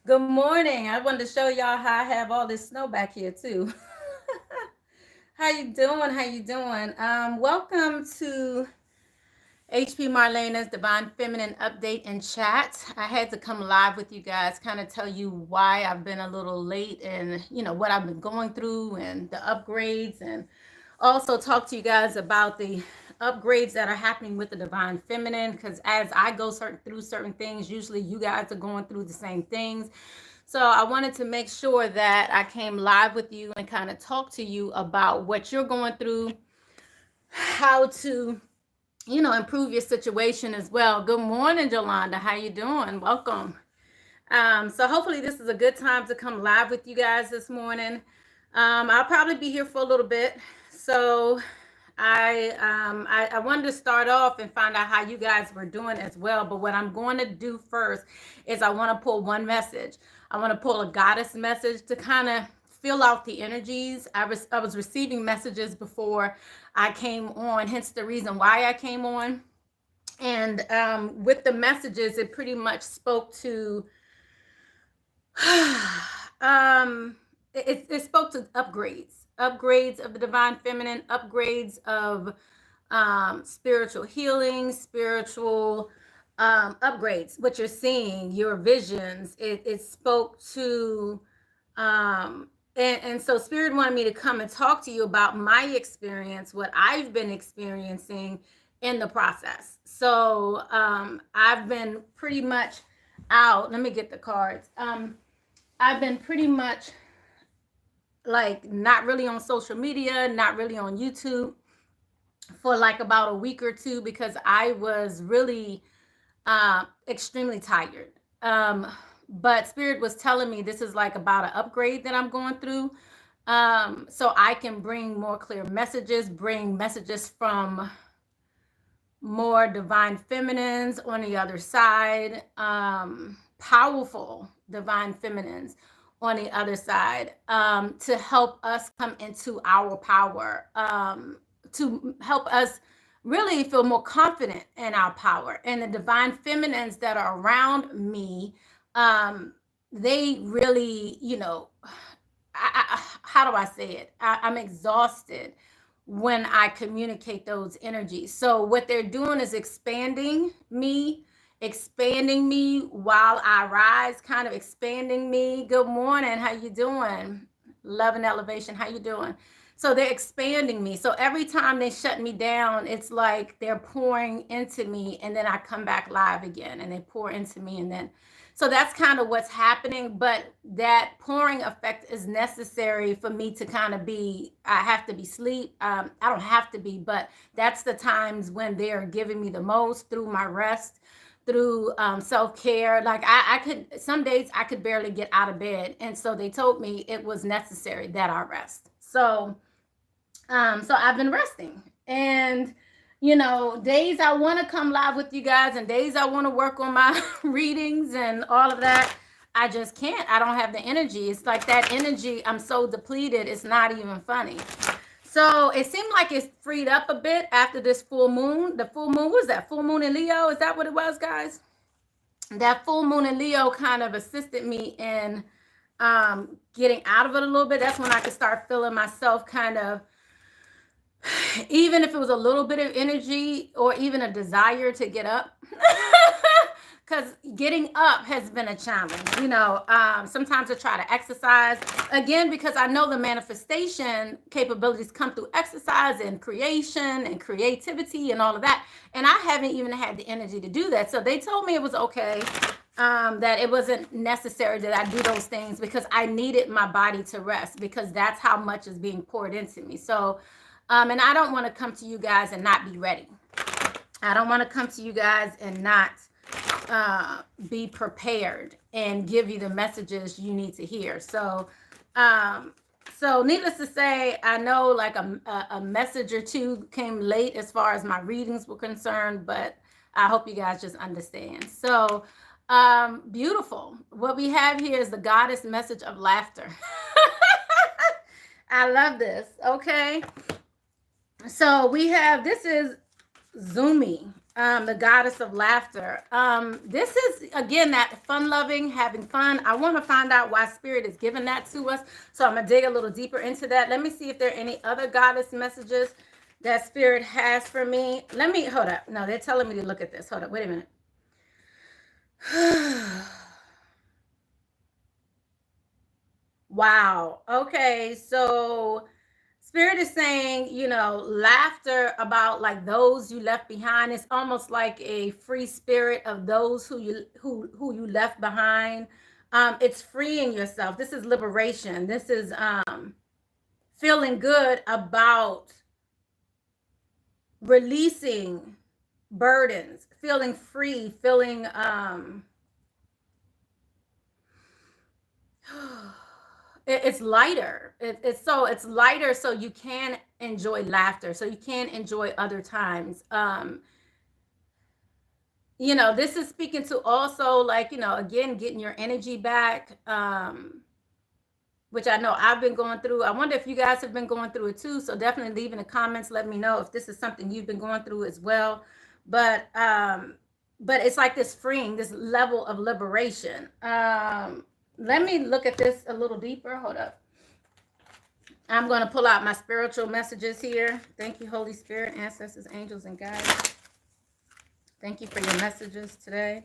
Good morning. I wanted to show y'all how I have all this snow back here too. How you doing? How you doing? Welcome to HP Marlana's Divine Feminine Update and Chat. I had to come live with you guys, kind of tell you why I've been a little late and what I've been going through and the upgrades, and also talk to you guys about the upgrades that are happening with the Divine Feminine, because as I go through certain things, usually you guys are going through the same things. So I wanted to make sure that I came live with you and kind of talk to you about what you're going through, how to improve your situation as well. Good morning, Jolanda. How you doing? Welcome. So hopefully this is a good time to come live with you guys this morning. I'll probably be here for a little bit. So I wanted to start off and find out how you guys were doing as well. But what I'm going to do first is I want to pull one message. I want to pull a goddess message to kind of fill out the energies. I was receiving messages before I came on, hence the reason why I came on. And with the messages, it pretty much spoke to it spoke to upgrades of the Divine Feminine, upgrades of spiritual healing, spiritual upgrades, what you're seeing, your visions. It spoke to and so Spirit wanted me to come and talk to you about my experience, what I've been experiencing in the process. So I've been pretty much out. Let me get the cards. I've been pretty much like not really on social media, not really on YouTube for like about a week or two, because I was really extremely tired. But Spirit was telling me this is like about an upgrade that I'm going through. So I can bring more clear messages, bring messages from more divine feminines on the other side, powerful divine feminines on the other side, to help us come into our power, to help us really feel more confident in our power. And the divine feminines that are around me, they really, how do I say it? I'm exhausted when I communicate those energies. So what they're doing is expanding me while I rise, kind of expanding me. Good morning. How you doing? Love and elevation. How you doing? So they're expanding me. So every time they shut me down, it's like they're pouring into me, and then I come back live again and they pour into me. And then, so that's kind of what's happening. But that pouring effect is necessary for me to kind of I have to be asleep. I don't have to be, but that's the times when they're giving me the most, through my rest, through self-care. Like I could, some days I could barely get out of bed. And so they told me it was necessary that I rest. So I've been resting, and days I want to come live with you guys and days I want to work on my readings and all of that, I just can't. I don't have the energy. It's like that energy, I'm so depleted, it's not even funny. So it seemed like it's freed up a bit after this full moon. The full moon, what was that? Full moon in Leo? Is that what it was, guys? That full moon in Leo kind of assisted me in getting out of it a little bit. That's when I could start feeling myself kind of, even if it was a little bit of energy or even a desire to get up. Because getting up has been a challenge. Sometimes I try to exercise again, because I know the manifestation capabilities come through exercise and creation and creativity and all of that, and I haven't even had the energy to do that. So they told me it was okay, that it wasn't necessary that I do those things, because I needed my body to rest, because that's how much is being poured into me. So and I don't want to come to you guys and not be ready. I don't want to come to you guys and not be prepared and give you the messages you need to hear. So needless to say, I know like a message or two came late as far as my readings were concerned, but I hope you guys just understand. So beautiful. What we have here is the goddess message of laughter. I love this. Okay. So we have, this is Zumi. The goddess of laughter. This is, again, that fun-loving, having fun. I want to find out why Spirit is giving that to us. So I'm going to dig a little deeper into that. Let me see if there are any other goddess messages that Spirit has for me. Hold up. No, they're telling me to look at this. Hold up. Wait a minute. Wow. Okay. So Spirit is saying, laughter about like those you left behind. It's almost like a free spirit of those who you left behind. It's freeing yourself. This is liberation. This is feeling good about releasing burdens, feeling free, feeling it's lighter. It's lighter, so you can enjoy laughter, so you can enjoy other times. This is speaking to also, like, again, getting your energy back, which I know I've been going through. I wonder if you guys have been going through it too. So definitely leave in the comments. Let me know if this is something you've been going through as well. But it's like this freeing, this level of liberation. Let me look at this a little deeper. Hold up. I'm going to pull out my spiritual messages here. Thank you, Holy Spirit, ancestors, angels, and guides. Thank you for your messages today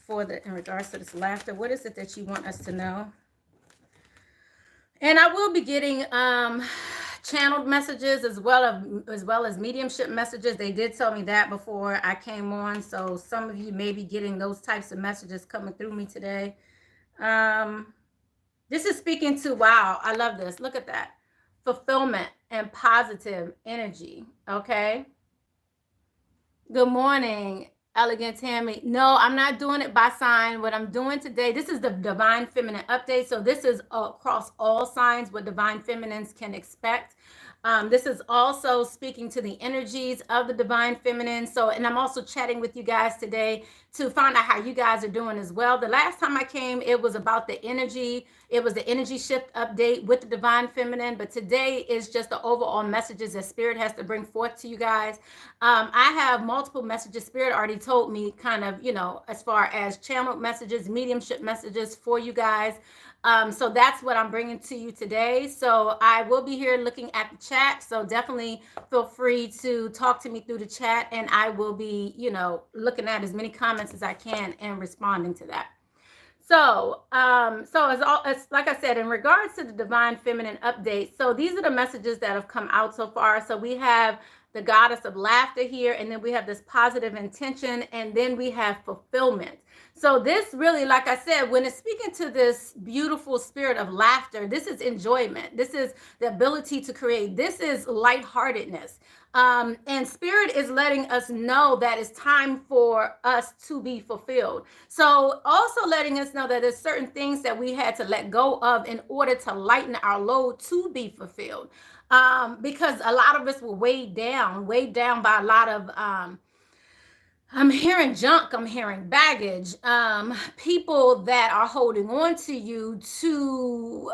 in regards to this laughter. What is it that you want us to know? And I will be getting channeled messages as well as mediumship messages. They did tell me that before I came on. So some of you may be getting those types of messages coming through me today. This is speaking to, wow, I love this. Look at that. Fulfillment and positive energy. Okay. Good morning, Elegant Tammy. No, I'm not doing it by sign. What I'm doing today, this is the Divine Feminine update. So this is across all signs what Divine Feminines can expect. This is also speaking to the energies of the Divine Feminine. And I'm also chatting with you guys today to find out how you guys are doing as well. The last time I came, it was about the energy. It was the energy shift update with the Divine Feminine. But today is just the overall messages that Spirit has to bring forth to you guys. I have multiple messages. Spirit already told me kind of, as far as channeled messages, mediumship messages for you guys. So that's what I'm bringing to you today. So I will be here looking at the chat. So definitely feel free to talk to me through the chat, and I will be, looking at as many comments as I can and responding to that. So, as like I said, in regards to the Divine Feminine update, so these are the messages that have come out so far. So we have the goddess of laughter here, and then we have this positive intention, and then we have fulfillment. So this really, like I said, when it's speaking to this beautiful spirit of laughter, this is enjoyment. This is the ability to create. This is lightheartedness. And Spirit is letting us know that it's time for us to be fulfilled. So also letting us know that there's certain things that we had to let go of in order to lighten our load to be fulfilled. Because a lot of us were weighed down by a lot of, I'm hearing junk, I'm hearing baggage, people that are holding on to you to,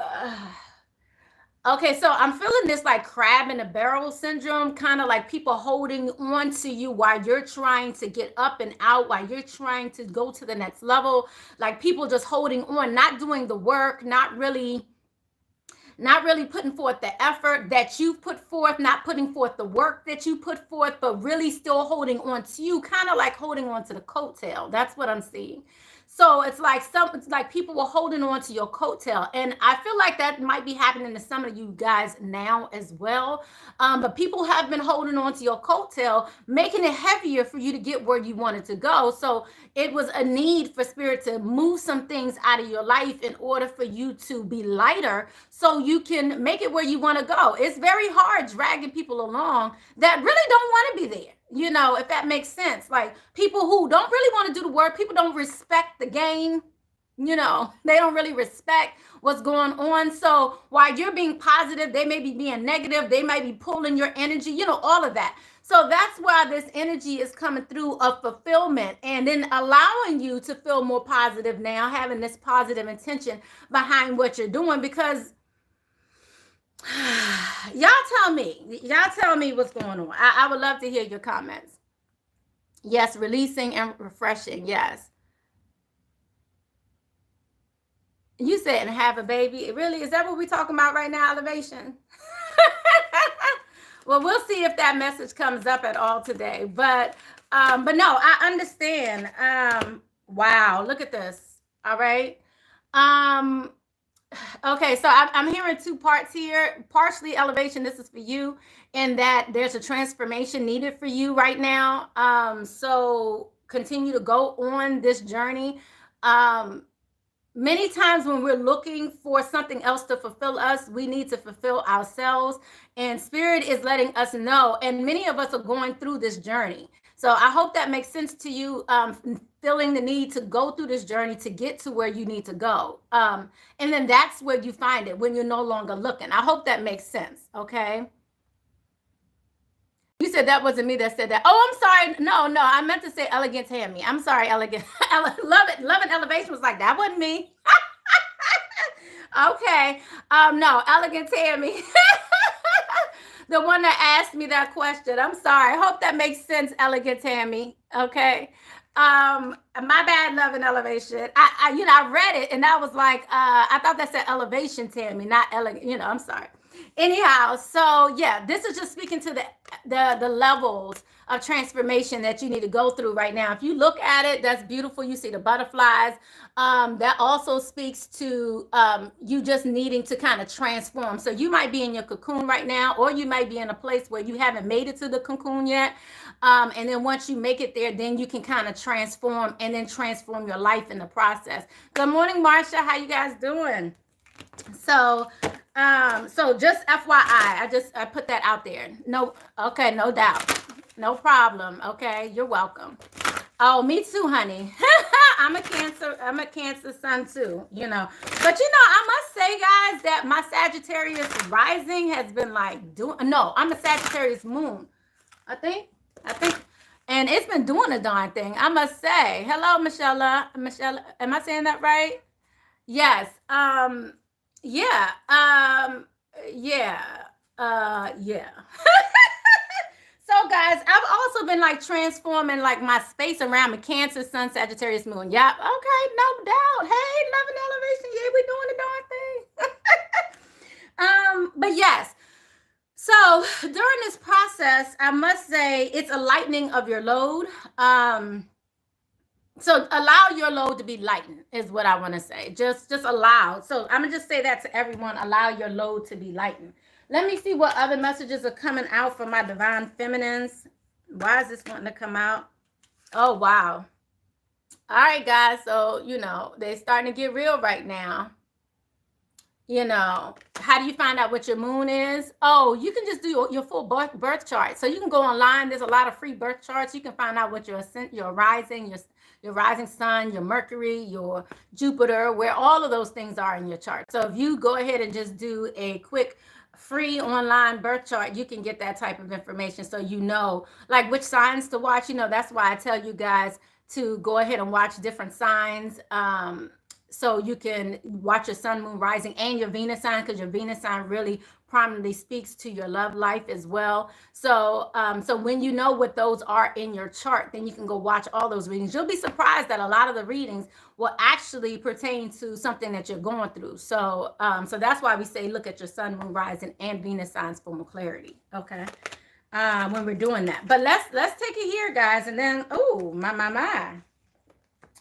okay, so I'm feeling this like crab in a barrel syndrome, kind of like people holding on to you while you're trying to get up and out, while you're trying to go to the next level, like people just holding on, not doing the work, not really putting forth the effort that you put forth, not putting forth the work that you put forth, but really still holding on to you, kind of like holding on to the coattail. That's what I'm seeing. So it's like people were holding on to your coattail. And I feel like that might be happening to some of you guys now as well. But people have been holding on to your coattail, making it heavier for you to get where you wanted to go. So it was a need for Spirit to move some things out of your life in order for you to be lighter, so you can make it where you want to go. It's very hard dragging people along that really don't want to be there. If that makes sense. Like people who don't really want to do the work, people don't respect the game. They don't really respect what's going on. So while you're being positive, they may be being negative. They might be pulling your energy, all of that. So that's why this energy is coming through of fulfillment, and then allowing you to feel more positive now, having this positive intention behind what you're doing. Because y'all tell me what's going on. I would love to hear your comments. Yes, releasing and refreshing. Yes. You said and have a baby. Really? Is that what we're talking about right now, elevation? Well, we'll see if that message comes up at all today. But no, I understand. Wow, look at this. All right. Um, okay, so I'm hearing two parts here. Partially elevation, this is for you, in that there's a transformation needed for you right now. So continue to go on this journey. Many times when we're looking for something else to fulfill us, we need to fulfill ourselves. And Spirit is letting us know. And many of us are going through this journey. So I hope that makes sense to you, feeling the need to go through this journey to get to where you need to go. And then that's where you find it when you're no longer looking. I hope that makes sense. Okay. You said that wasn't me that said that. Oh, I'm sorry. No, I meant to say elegant Tammy. I'm sorry, elegant. Love it. Love and elevation was like, that wasn't me. Okay. No, elegant Tammy. The one that asked me that question. I'm sorry. I hope that makes sense, elegant Tammy. Okay. My bad, love and elevation. I read it and I was like, I thought that said elevation, Tammy, not elegant. I'm sorry. Anyhow, so yeah, this is just speaking to the levels of transformation that you need to go through right now. If you look at it, that's beautiful. You see the butterflies. That also speaks to you just needing to kind of transform. So you might be in your cocoon right now, or you might be in a place where you haven't made it to the cocoon yet. And then once you make it there, then you can kind of transform and then transform your life in the process. Good morning, Marsha. How you guys doing? So just FYI, I put that out there. No, okay, no doubt. No problem. Okay, you're welcome. Oh, me too, honey. I'm a Cancer sun too, But I must say, guys, that my Sagittarius rising has been like I'm a Sagittarius moon. I think. And it's been doing a darn thing, I must say. Hello, Michelle. Michelle, am I saying that right? Yes. Yeah. Yeah. So guys, I've also been like transforming like my space around my Cancer, Sun, Sagittarius, Moon. Yep. Okay, no doubt. Hey, love and elevation. Yeah, we doing the darn thing. But yes. So during this process, I must say it's a lightening of your load. So allow your load to be lightened is what I want to say. Just allow. So I'm gonna just say that to everyone. Allow your load to be lightened. Let me see what other messages are coming out for my divine feminines. Why is this wanting to come out? Oh, wow. All right, guys. So, they're starting to get real right now. How do you find out what your moon is? Oh, you can just do your full birth chart. So you can go online. There's a lot of free birth charts. You can find out what your rising, your rising sun, your Mercury, your Jupiter, where all of those things are in your chart. So if you go ahead and just do a quick free online birth chart, you can get that type of information. So like which signs to watch. That's why I tell you guys to go ahead and watch different signs. So you can watch your sun, moon, rising, and your Venus sign, because your Venus sign really prominently speaks to your love life as well. So when you know what those are in your chart, then you can go watch all those readings. You'll be surprised that a lot of the readings will actually pertain to something that you're going through. So that's why we say look at your sun, moon, rising, and Venus signs for more clarity. Okay. When we're doing that. But let's take it here, guys, and then my.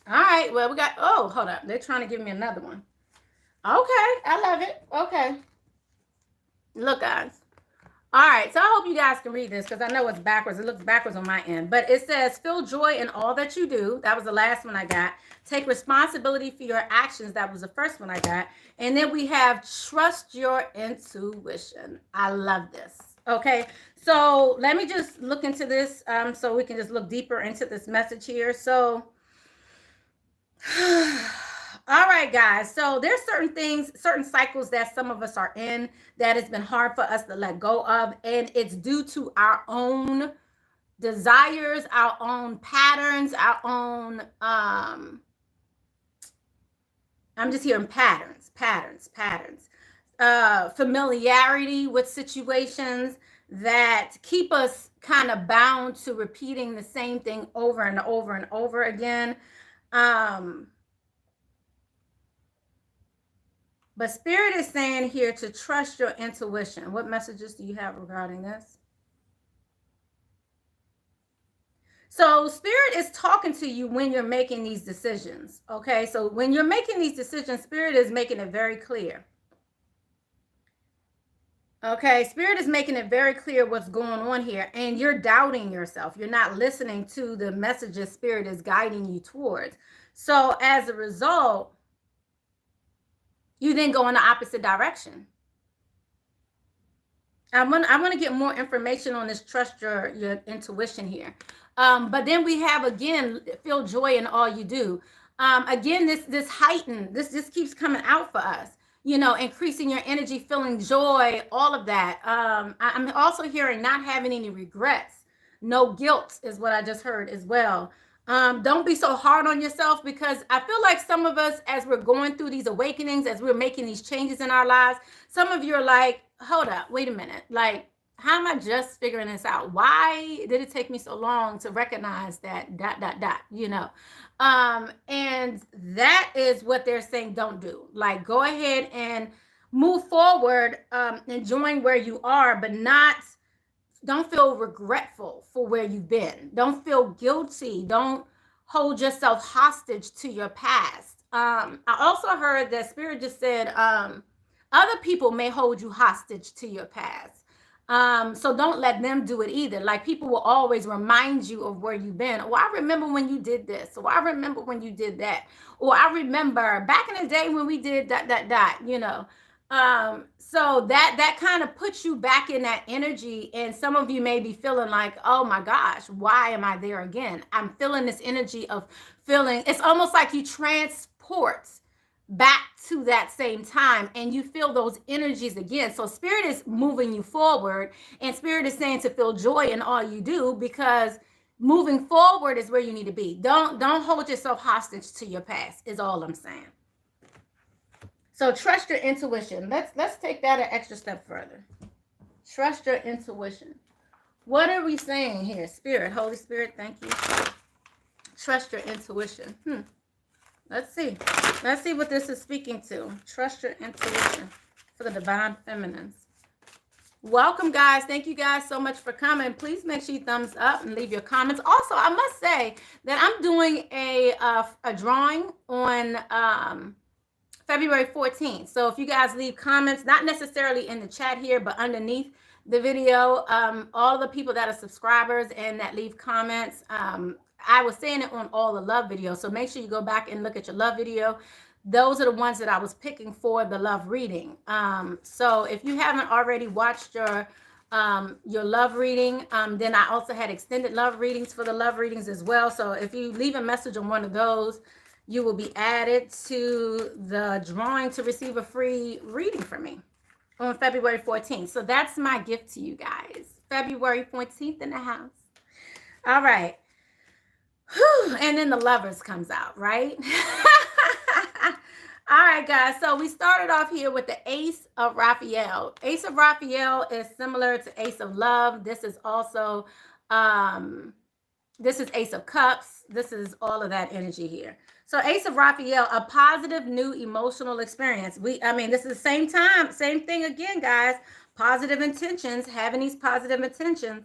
All right, well, we got, hold up. They're trying to give me another one. Okay, I love it. Okay. Look, guys. All right, so I hope you guys can read this because I know it's backwards. It looks backwards on my end. But it says, feel joy in all that you do. That was the last one I got. Take responsibility for your actions. That was the first one I got. And then we have trust your intuition. I love this. Okay, so let me just look into this so we can just look deeper into this message here. So, all right, guys. So there's certain cycles that some of us are in that it's been hard for us to let go of. And it's due to our own desires, our own patterns, our own, I'm just hearing patterns, familiarity with situations that keep us kind of bound to repeating the same thing over and over and over again. But Spirit is saying here to trust your intuition. What messages do you have regarding this? So Spirit is talking to you when you're making these decisions. Okay, so when you're making these decisions, Spirit is making it very clear. Okay, Spirit is making it very clear what's going on here, and you're doubting yourself. You're not listening to the messages Spirit is guiding you towards. So as a result, you then go in the opposite direction. I want to get more information on this. Trust your intuition here. But then we have, again, feel joy in all you do. Again, this heightened, this keeps coming out for us. You know, increasing your energy, feeling joy, all of that. I'm also hearing not having any regrets. No guilt is what I just heard as well. Don't be so hard on yourself, because I feel like some of us, as we're going through these awakenings, as we're making these changes in our lives, some of you are like, hold up, wait a minute. Like, how am I just figuring this out? Why did it take me so long to recognize that ... you know? And that is what they're saying don't do. Like, go ahead and move forward, enjoying where you are, but don't feel regretful for where you've been. Don't feel guilty. Don't hold yourself hostage to your past. I also heard that Spirit just said, other people may hold you hostage to your past. So don't let them do it either. Like, people will always remind you of where you've been. Oh, I remember when you did this. Or I remember when you did that. Or I remember back in the day when we did ... you know. So that kind of puts you back in that energy. And some of you may be feeling like, oh my gosh, why am I there again? I'm feeling this energy of feeling, it's almost like you transport back to that same time, and you feel those energies again. So Spirit is moving you forward, and Spirit is saying to feel joy in all you do, because moving forward is where you need to be. Don't hold yourself hostage to your past, is all I'm saying. So trust your intuition. Let's take that an extra step further. Trust your intuition. What are we saying here? Spirit, Holy Spirit, thank you. Trust your intuition. Let's see. Let's see what this is speaking to. Trust your intuition for the divine feminines. Welcome, guys. Thank you guys so much for coming. Please make sure you thumbs up and leave your comments. Also, I must say that I'm doing a drawing on February 14th. So if you guys leave comments, not necessarily in the chat here, but underneath the video, all the people that are subscribers and that leave comments, I was saying it on all the love videos. So make sure you go back and look at your love video. Those are the ones that I was picking for the love reading. So if you haven't already watched your love reading, then I also had extended love readings for the love readings as well. So if you leave a message on one of those, you will be added to the drawing to receive a free reading from me on February 14th. So that's my gift to you guys. February 14th in the house. All right. Whew. And then the Lovers comes out, right? All right, guys. So we started off here with the Ace of Raphael. Ace of Raphael is similar to Ace of Love. This is also, this is Ace of Cups. This is all of that energy here. So Ace of Raphael, a positive new emotional experience. This is the same time, same thing again, guys. Positive intentions, having these positive intentions.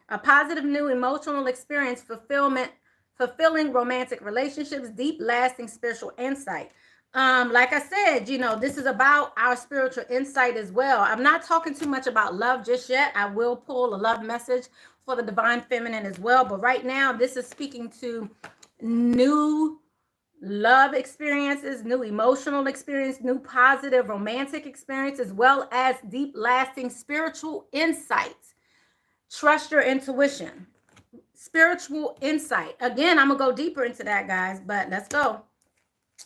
A positive new emotional experience, fulfilling romantic relationships, deep lasting spiritual insight. Like I said, this is about our spiritual insight as well. I'm not talking too much about love just yet. I will pull a love message for the divine feminine as well. But right now, this is speaking to new love experiences, new emotional experience, new positive romantic experience, as well as deep lasting spiritual insights. Trust your intuition. Spiritual insight. Again, I'm going to go deeper into that, guys, but let's go.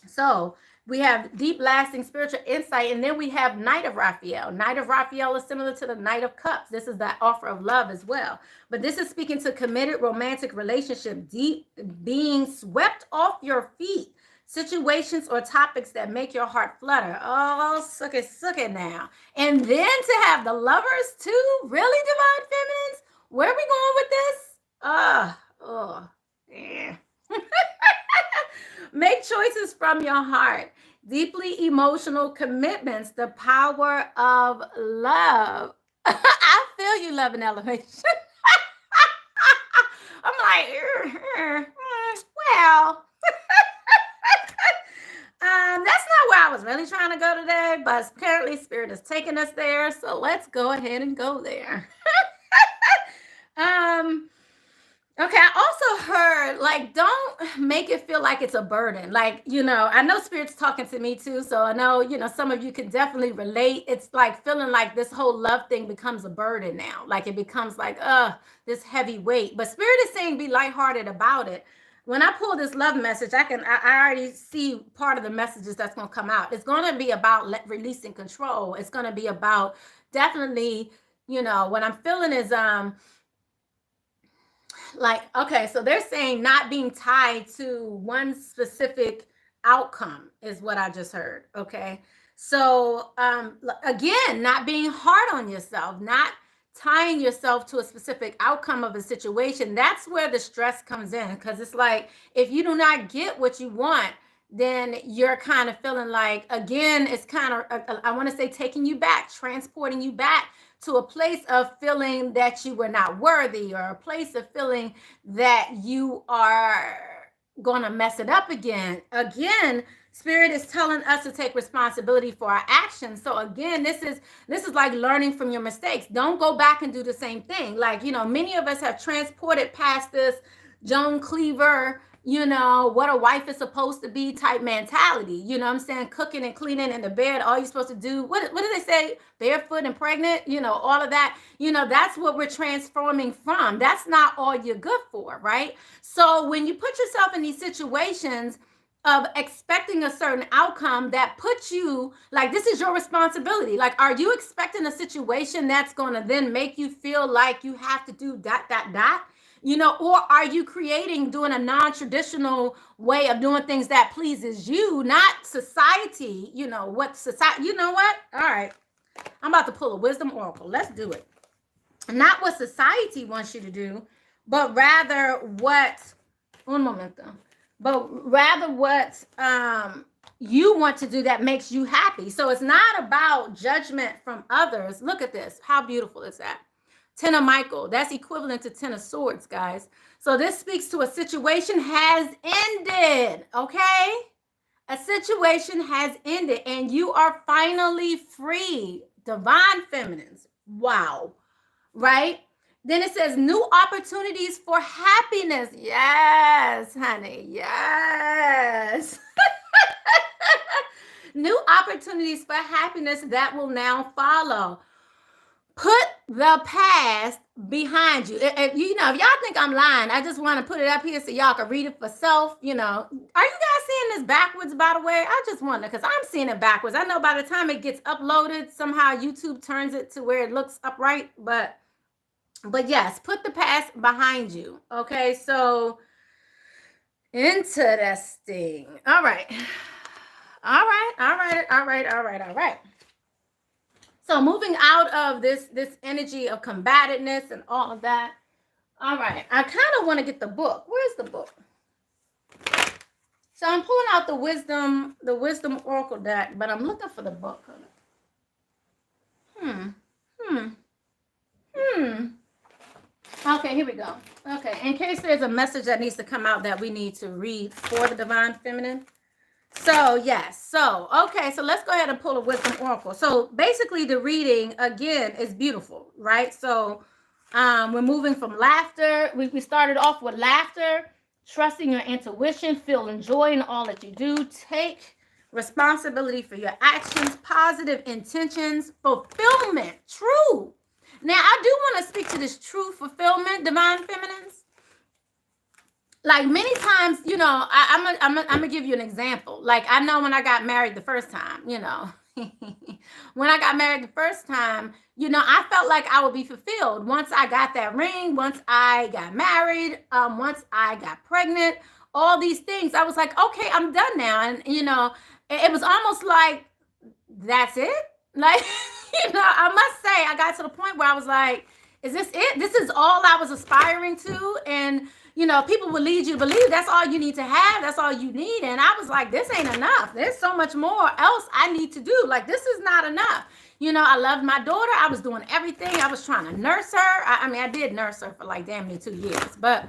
So we have deep lasting spiritual insight, and then we have Knight of Raphael. Knight of Raphael is similar to the Knight of Cups. This is that offer of love as well. But this is speaking to committed romantic relationship, deep being swept off your feet. situations or topics that make your heart flutter. Oh, suck it now. And then to have the Lovers too? Really, Divine Feminines? Where are we going with this? Yeah. Make choices from your heart. Deeply emotional commitments, the power of love. I feel you, Love and Elevation. I'm like, well, that's not where I was really trying to go today, but apparently Spirit is taking us there. So let's go ahead and go there. Okay, I also heard, like, don't make it feel like it's a burden. Like, I know Spirit's talking to me too. So I know, some of you can definitely relate. It's like feeling like this whole love thing becomes a burden now. Like it becomes like, this heavy weight. But Spirit is saying be lighthearted about it. When I pull this love message, I already see part of the messages that's going to come out. It's going to be about releasing control. It's going to be about definitely, what I'm feeling is, like, okay, so they're saying not being tied to one specific outcome is what I just heard. Okay. So, again, not being hard on yourself, not tying yourself to a specific outcome of a situation. That's where the stress comes in. Because it's like, if you do not get what you want, then you're kind of feeling like, again, it's kind of, I want to say, taking you back, transporting you back to a place of feeling that you were not worthy, or a place of feeling that you are going to mess it up again. Again, Spirit is telling us to take responsibility for our actions. So again, this is like learning from your mistakes. Don't go back and do the same thing. Like, many of us have transported past this Joan Cleaver, what a wife is supposed to be type mentality. You know what I'm saying? Cooking and cleaning in the bed, all you're supposed to do. What do they say? Barefoot and pregnant, all of that. That's what we're transforming from. That's not all you're good for, right? So when you put yourself in these situations of expecting a certain outcome that puts you, like, this is your responsibility. Like, are you expecting a situation that's going to then make you feel like you have to do ... Or are you doing a non-traditional way of doing things that pleases you, not society? What society, what? All right. I'm about to pull a wisdom oracle. Let's do it. Not what society wants you to do, but rather what, you want to do that makes you happy. So it's not about judgment from others. Look at this. How beautiful is that? Ten of Michael, that's equivalent to 10 of Swords, guys. So this speaks to a situation has ended, okay? A situation has ended and you are finally free. Divine Feminines. Wow. Right? Then it says new opportunities for happiness. Yes, honey. Yes. New opportunities for happiness that will now follow. Put the past behind you. If y'all think I'm lying, I just want to put it up here so y'all can read it for self. Are you guys seeing this backwards, by the way? I just wonder, because I'm seeing it backwards. I know by the time it gets uploaded, somehow YouTube turns it to where it looks upright. But yes, put the past behind you. Okay, so interesting. All right. So moving out of this energy of combativeness and all of that. All right. I kind of want to get the book. Where's the book? So I'm pulling out the wisdom oracle deck, but I'm looking for the book. Okay, here we go. Okay, in case there's a message that needs to come out that we need to read for the Divine Feminine. So, yes. So, okay. So let's go ahead and pull a wisdom oracle. So basically the reading, again, is beautiful, right? So we're moving from laughter. We started off with laughter, trusting your intuition, feeling joy in all that you do. Take responsibility for your actions, positive intentions, fulfillment, true. Now, I do want to speak to this true fulfillment, Divine Feminines. Like many times, I'm gonna give you an example. Like I know when I got married the first time, when I got married the first time, I felt like I would be fulfilled once I got that ring, once I got married, once I got pregnant. all these things. I was like, okay, I'm done now. And, you know, it was almost like, that's it? Like, you know, I must say, I got to the point where I was like, is this it? This is all I was aspiring to? And, you know, people will lead you to believe that's all you need to have. That's all you need. And I was like, this ain't enough. There's so much more else I need to do. Like, this is not enough. You know, I loved my daughter. I was doing everything. I was trying to nurse her. I mean, I did nurse her for like damn near 2 years. But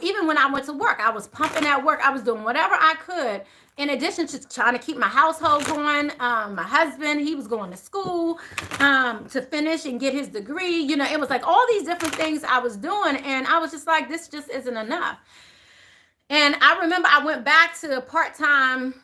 even when I went to work, I was pumping at work. I was doing whatever I could. In addition to trying to keep my household going, my husband, he was going to school to finish and get his degree. You know, it was like all these different things I was doing. And I was just like, this just isn't enough. And I remember I went back to part-time,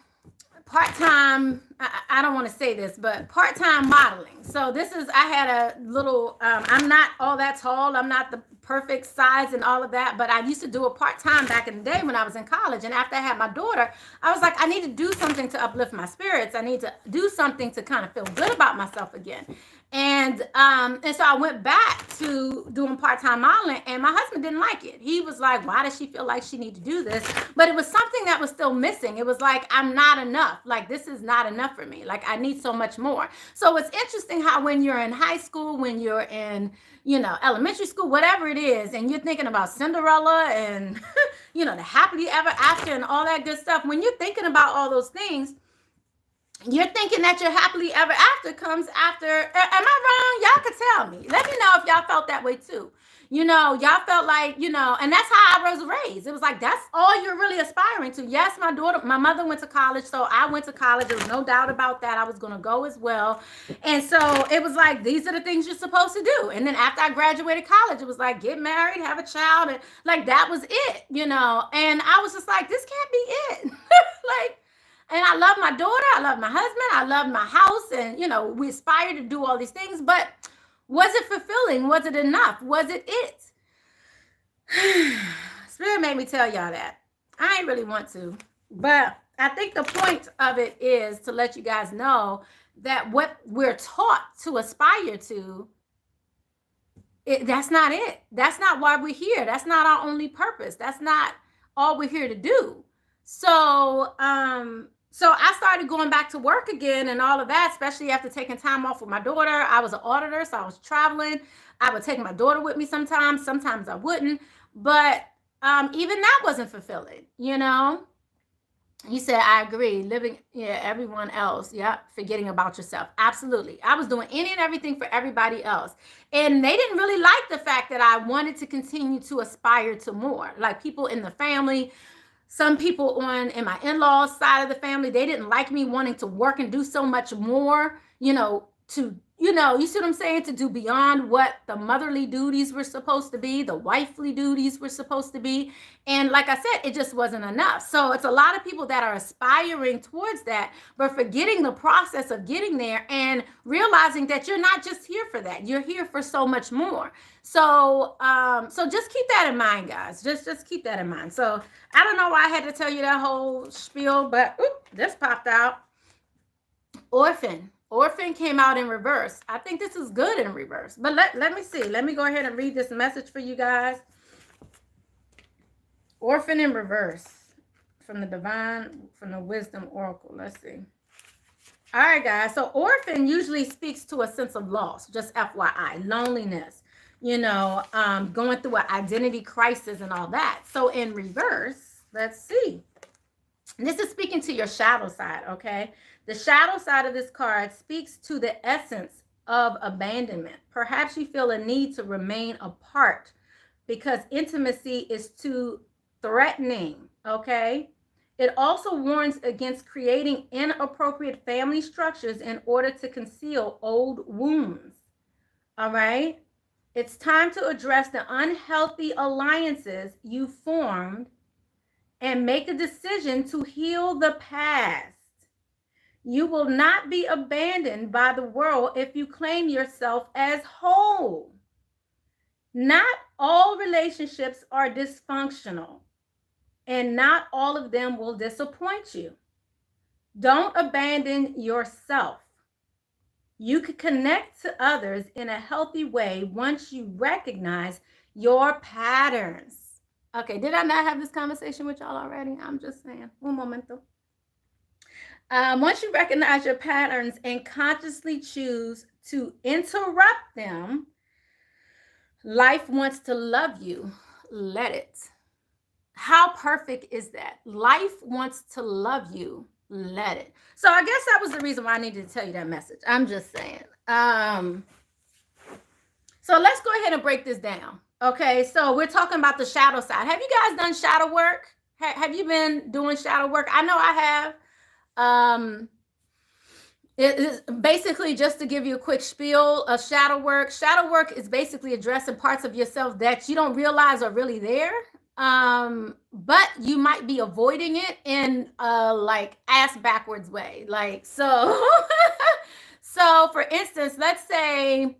I don't want to say this, but part-time modeling. So this is, I had a little, I'm not all that tall. I'm not the perfect size and all of that, but I used to do it part-time back in the day when I was in college. And after I had my daughter, I was like, I need to do something to uplift my spirits. I need to do something to kind of feel good about myself again. And so I went back to doing part-time modeling, and my husband didn't like it. He was like, why does she feel like she needs to do this? But it was something that was still missing. It was like, I'm not enough. Like, this is not enough for me. Like, I need so much more. So it's interesting how when you're in high school, when you're in, you know, elementary school, whatever it is, and you're thinking about Cinderella and, you know, the happily ever after and all that good stuff, when you're thinking about all those things, you're thinking that your happily ever after comes after. Am I wrong? Y'all could tell me. Let me know if y'all felt that way too. You know, y'all felt like, you know, and that's how I was raised. It was like, that's all you're really aspiring to. Yes, my mother went to college, so I went to college. There was no doubt about that. I was going to go as well. And so it was like, these are the things you're supposed to do. And then after I graduated college, it was like, get married, have a child. And like, that was it, you know. And I was just like, this can't be it. Like, and I love my daughter, I love my husband, I love my house, and, you know, we aspire to do all these things, but was it fulfilling? Was it enough? Was it? Spirit made me tell y'all that. I ain't really want to, but I think the point of it is to let you guys know that what we're taught to aspire to, that's not it. That's not why we're here. That's not our only purpose. That's not all we're here to do. So I started going back to work again and all of that, especially after taking time off with my daughter. I was an auditor, so I was traveling. I would take my daughter with me sometimes. Sometimes I wouldn't. But even that wasn't fulfilling, you know? You said, I agree. Living, yeah, everyone else. Yeah, forgetting about yourself. Absolutely. I was doing any and everything for everybody else. And they didn't really like the fact that I wanted to continue to aspire to more. Like people in the family, some people in my in-laws side of the family, they didn't like me wanting to work and do so much more, you know, you see what I'm saying? To do beyond what the motherly duties were supposed to be, the wifely duties were supposed to be. And like I said, it just wasn't enough. So it's a lot of people that are aspiring towards that, but forgetting the process of getting there and realizing that you're not just here for that. You're here for so much more. So just keep that in mind, guys. Just keep that in mind. So I don't know why I had to tell you that whole spiel, but this popped out. Orphan came out in reverse. I think this is good in reverse. But let me see. Let me go ahead and read this message for you guys. Orphan in reverse from the Wisdom Oracle. Let's see. All right, guys. So orphan usually speaks to a sense of loss. Just FYI. Loneliness. You know, going through an identity crisis and all that. So in reverse, let's see. This is speaking to your shadow side, okay? The shadow side of this card speaks to the essence of abandonment. Perhaps you feel a need to remain apart because intimacy is too threatening, okay? It also warns against creating inappropriate family structures in order to conceal old wounds, all right? It's time to address the unhealthy alliances you formed and make a decision to heal the past. You will not be abandoned by the world if you claim yourself as whole. Not all relationships are dysfunctional, and not all of them will disappoint you. Don't abandon yourself. You can connect to others in a healthy way once you recognize your patterns. Okay, did I not have this conversation with y'all already? I'm just saying. Un momento. Once you recognize your patterns and consciously choose to interrupt them, life wants to love you. Let it. How perfect is that? Life wants to love you. Let it. So I guess that was the reason why I needed to tell you that message. I'm just saying. So let's go ahead and break this down. Okay, so we're talking about the shadow side. Have you guys done shadow work? Have you been doing shadow work? I know I have. It is basically, just to give you a quick spiel of shadow work. Shadow work is basically addressing parts of yourself that you don't realize are really there. But you might be avoiding it in a like ass backwards way. Like, so, so for instance, let's say,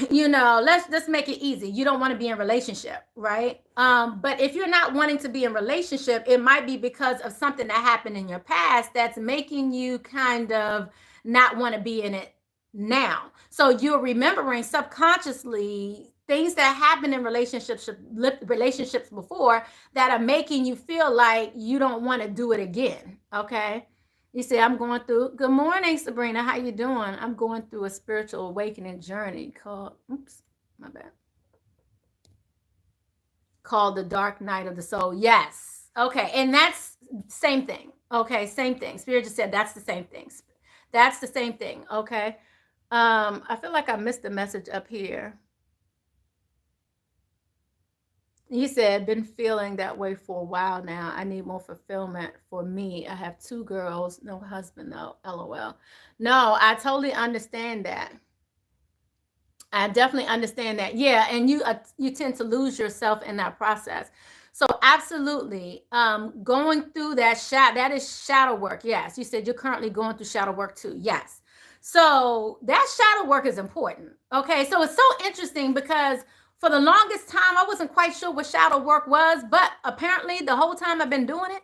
you know, let's make it easy. You don't want to be in a relationship, right? But if you're not wanting to be in a relationship, it might be because of something that happened in your past that's making you kind of not want to be in it now. So you're remembering subconsciously things that happened in relationships before that are making you feel like you don't want to do it again. Okay. You say, I'm going through, good morning, Sabrina. How you doing? I'm going through a spiritual awakening journey called, oops, my bad. Called the dark night of the soul. Yes. Okay. And that's same thing. Okay. Same thing. Spirit just said that's the same thing. That's the same thing. Okay. I feel like I missed the message up here. You said, been feeling that way for a while now. I need more fulfillment for me. I have 2 girls, no husband though. LOL. No, I totally understand that. I definitely understand that. Yeah, and you tend to lose yourself in that process. So absolutely, going through that is shadow work. Yes, you said you're currently going through shadow work too. Yes. So that shadow work is important. Okay, so it's so interesting because for the longest time, I wasn't quite sure what shadow work was, but apparently the whole time I've been doing it.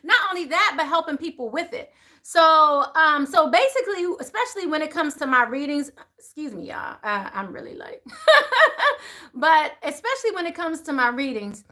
Not only that, but helping people with it. So, so basically, especially when it comes to my readings, excuse me, y'all, I'm really late. But especially when it comes to my readings,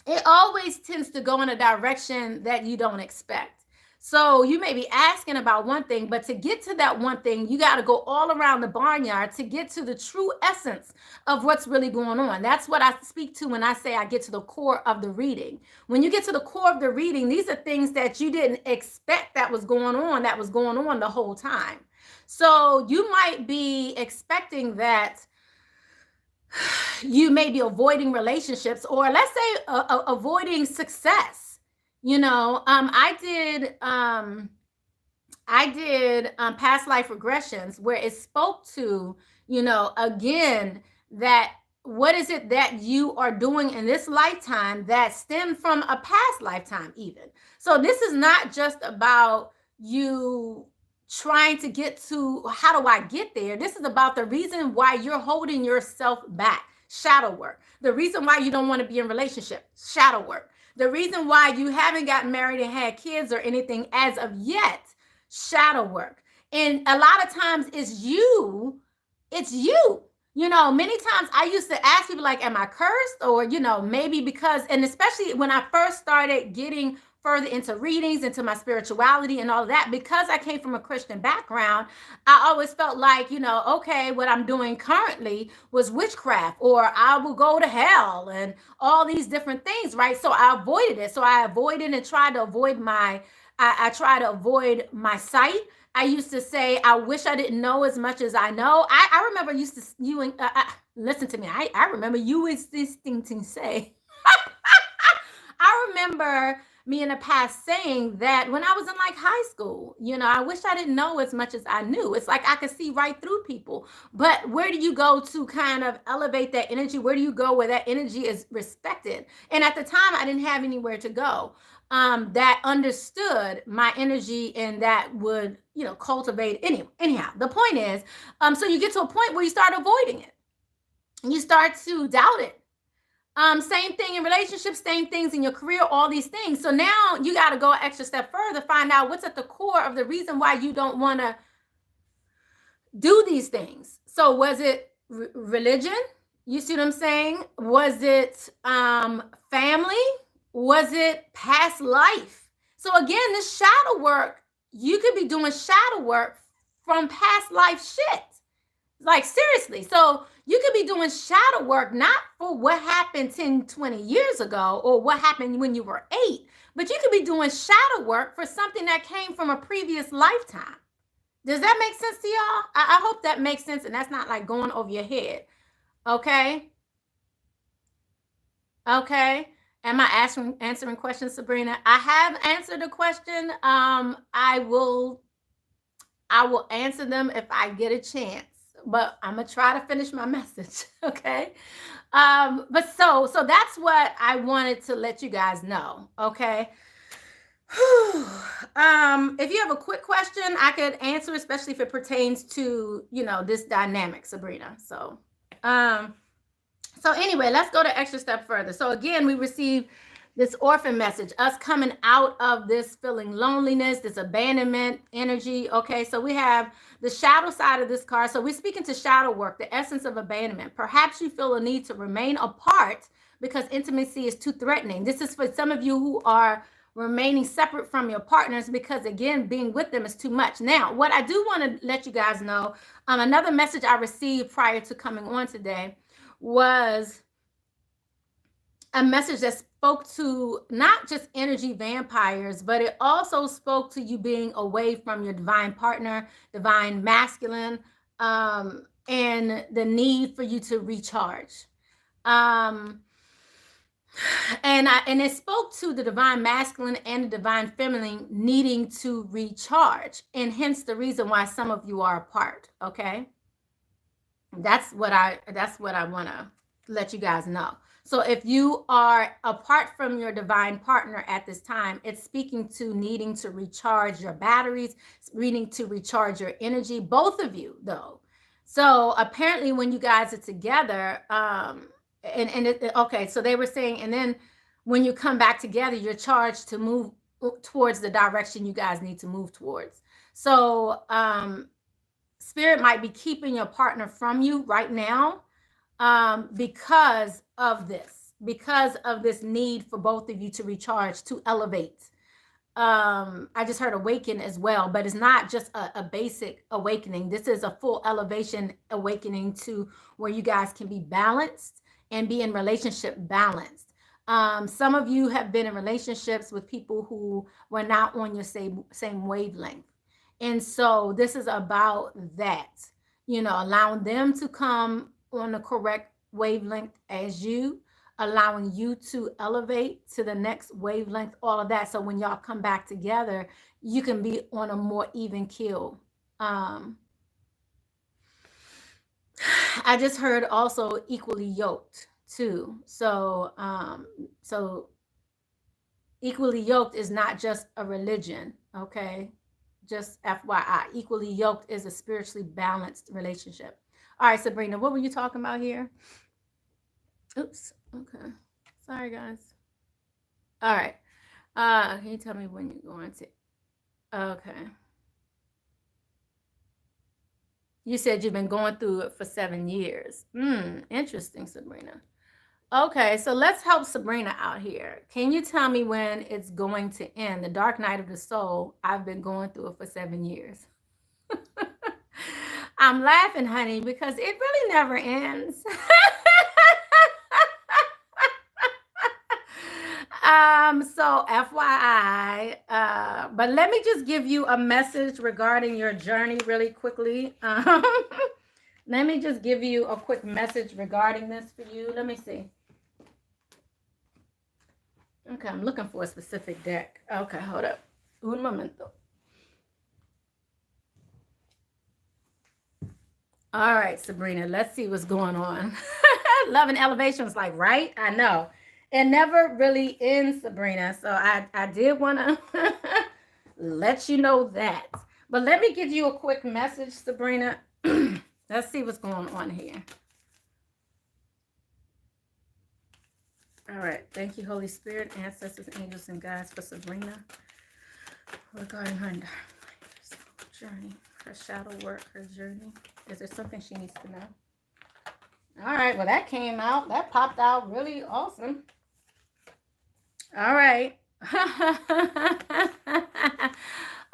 it always tends to go in a direction that you don't expect. So you may be asking about one thing, but to get to that one thing, you got to go all around the barnyard to get to the true essence of what's really going on. That's what I speak to when I say I get to the core of the reading. When you get to the core of the reading, these are things that you didn't expect that was going on the whole time. So you might be expecting that you may be avoiding relationships, or let's say avoiding success. You know, I did past life regressions where it spoke to, you know, again, that what is it that you are doing in this lifetime that stemmed from a past lifetime even. So this is not just about you trying to get to how do I get there. This is about the reason why you're holding yourself back. Shadow work. The reason why you don't want to be in relationship. Shadow work. The reason why you haven't gotten married and had kids or anything as of yet, shadow work. And a lot of times it's you. You know, many times I used to ask people like, am I cursed? Or, you know, maybe because, and especially when I first started getting further into readings, into my spirituality and all of that, because I came from a Christian background, I always felt like, you know, okay, what I'm doing currently was witchcraft, or I will go to hell and all these different things, right? So I avoided it. So I avoided and tried to avoid I try to avoid my sight. I used to say, I wish I didn't know as much as I know. I remember listen to me. I remember you insisting to say, I remember me in the past saying that when I was in like high school, you know, I wish I didn't know as much as I knew. It's like I could see right through people. But where do you go to kind of elevate that energy? Where do you go where that energy is respected? And at the time, I didn't have anywhere to go that understood my energy and that would, you know, cultivate. Anyhow, the point is, so you get to a point where you start avoiding it. And you start to doubt it. Same thing in relationships, same things in your career, all these things. So now you got to go an extra step further, find out what's at the core of the reason why you don't want to do these things. So was it religion? You see what I'm saying? Was it family? Was it past life? So again, this shadow work, you could be doing shadow work from past life shit. Like seriously. So you could be doing shadow work not for what happened 10, 20 years ago or what happened when you were 8, but you could be doing shadow work for something that came from a previous lifetime. Does that make sense to y'all? I hope that makes sense and that's not like going over your head. Okay? Okay. Am I answering questions, Sabrina? I have answered a question. I will answer them if I get a chance, but I'm gonna try to finish my message. Okay. But so that's what I wanted to let you guys know. Okay. If you have a quick question, I could answer, especially if it pertains to, you know, this dynamic, Sabrina. So anyway, let's go to extra step further. So again, we received this orphan message, us coming out of this feeling loneliness, this abandonment energy. Okay, so we have the shadow side of this card. So we're speaking to shadow work, the essence of abandonment. Perhaps you feel a need to remain apart because intimacy is too threatening. This is for some of you who are remaining separate from your partners because, again, being with them is too much. Now, what I do want to let you guys know, another message I received prior to coming on today was a message that spoke to not just energy vampires, but it also spoke to you being away from your divine partner, divine masculine, and the need for you to recharge. And it spoke to the divine masculine and the divine feminine needing to recharge, and hence the reason why some of you are apart. Okay, that's what I want to let you guys know. So if you are apart from your divine partner at this time, it's speaking to needing to recharge your batteries, needing to recharge your energy, both of you though. So apparently when you guys are together, okay, so they were saying, and then when you come back together, you're charged to move towards the direction you guys need to move towards. So Spirit might be keeping your partner from you right now because of this need for both of you to recharge, to elevate. I just heard awaken as well, but it's not just a basic awakening. This is a full elevation awakening to where you guys can be balanced and be in relationship balanced. Some of you have been in relationships with people who were not on your same wavelength. And so this is about that, you know, allowing them to come on the correct wavelength as you, allowing you to elevate to the next wavelength, all of that. So when y'all come back together, you can be on a more even keel. I just heard also equally yoked too. So equally yoked is not just a religion, okay? Just FYI, equally yoked is a spiritually balanced relationship. All right, Sabrina, what were you talking about here? Oops. Okay. Sorry, guys. All right. Can you tell me when you're going to? Okay. You said you've been going through it for 7 years. Interesting, Sabrina. Okay, so let's help Sabrina out here. Can you tell me when it's going to end? The dark night of the soul, I've been going through it for 7 years. I'm laughing, honey, because it really never ends. So FYI, but let me just give you a message regarding your journey really quickly. Let me just give you a quick message regarding this for you. Let me see. Okay, I'm looking for a specific deck. Okay, hold up. Un momento. All right, Sabrina, let's see what's going on. Love and elevation was like, right? I know. It never really ends, Sabrina. So I did want to let you know that. But let me give you a quick message, Sabrina. Let's see what's going on here. All right. Thank you, Holy Spirit, ancestors, angels, and guides for Sabrina regarding her journey, her shadow work, her journey. Is there something she needs to know? All right. Well, that came out. That popped out really awesome. All right.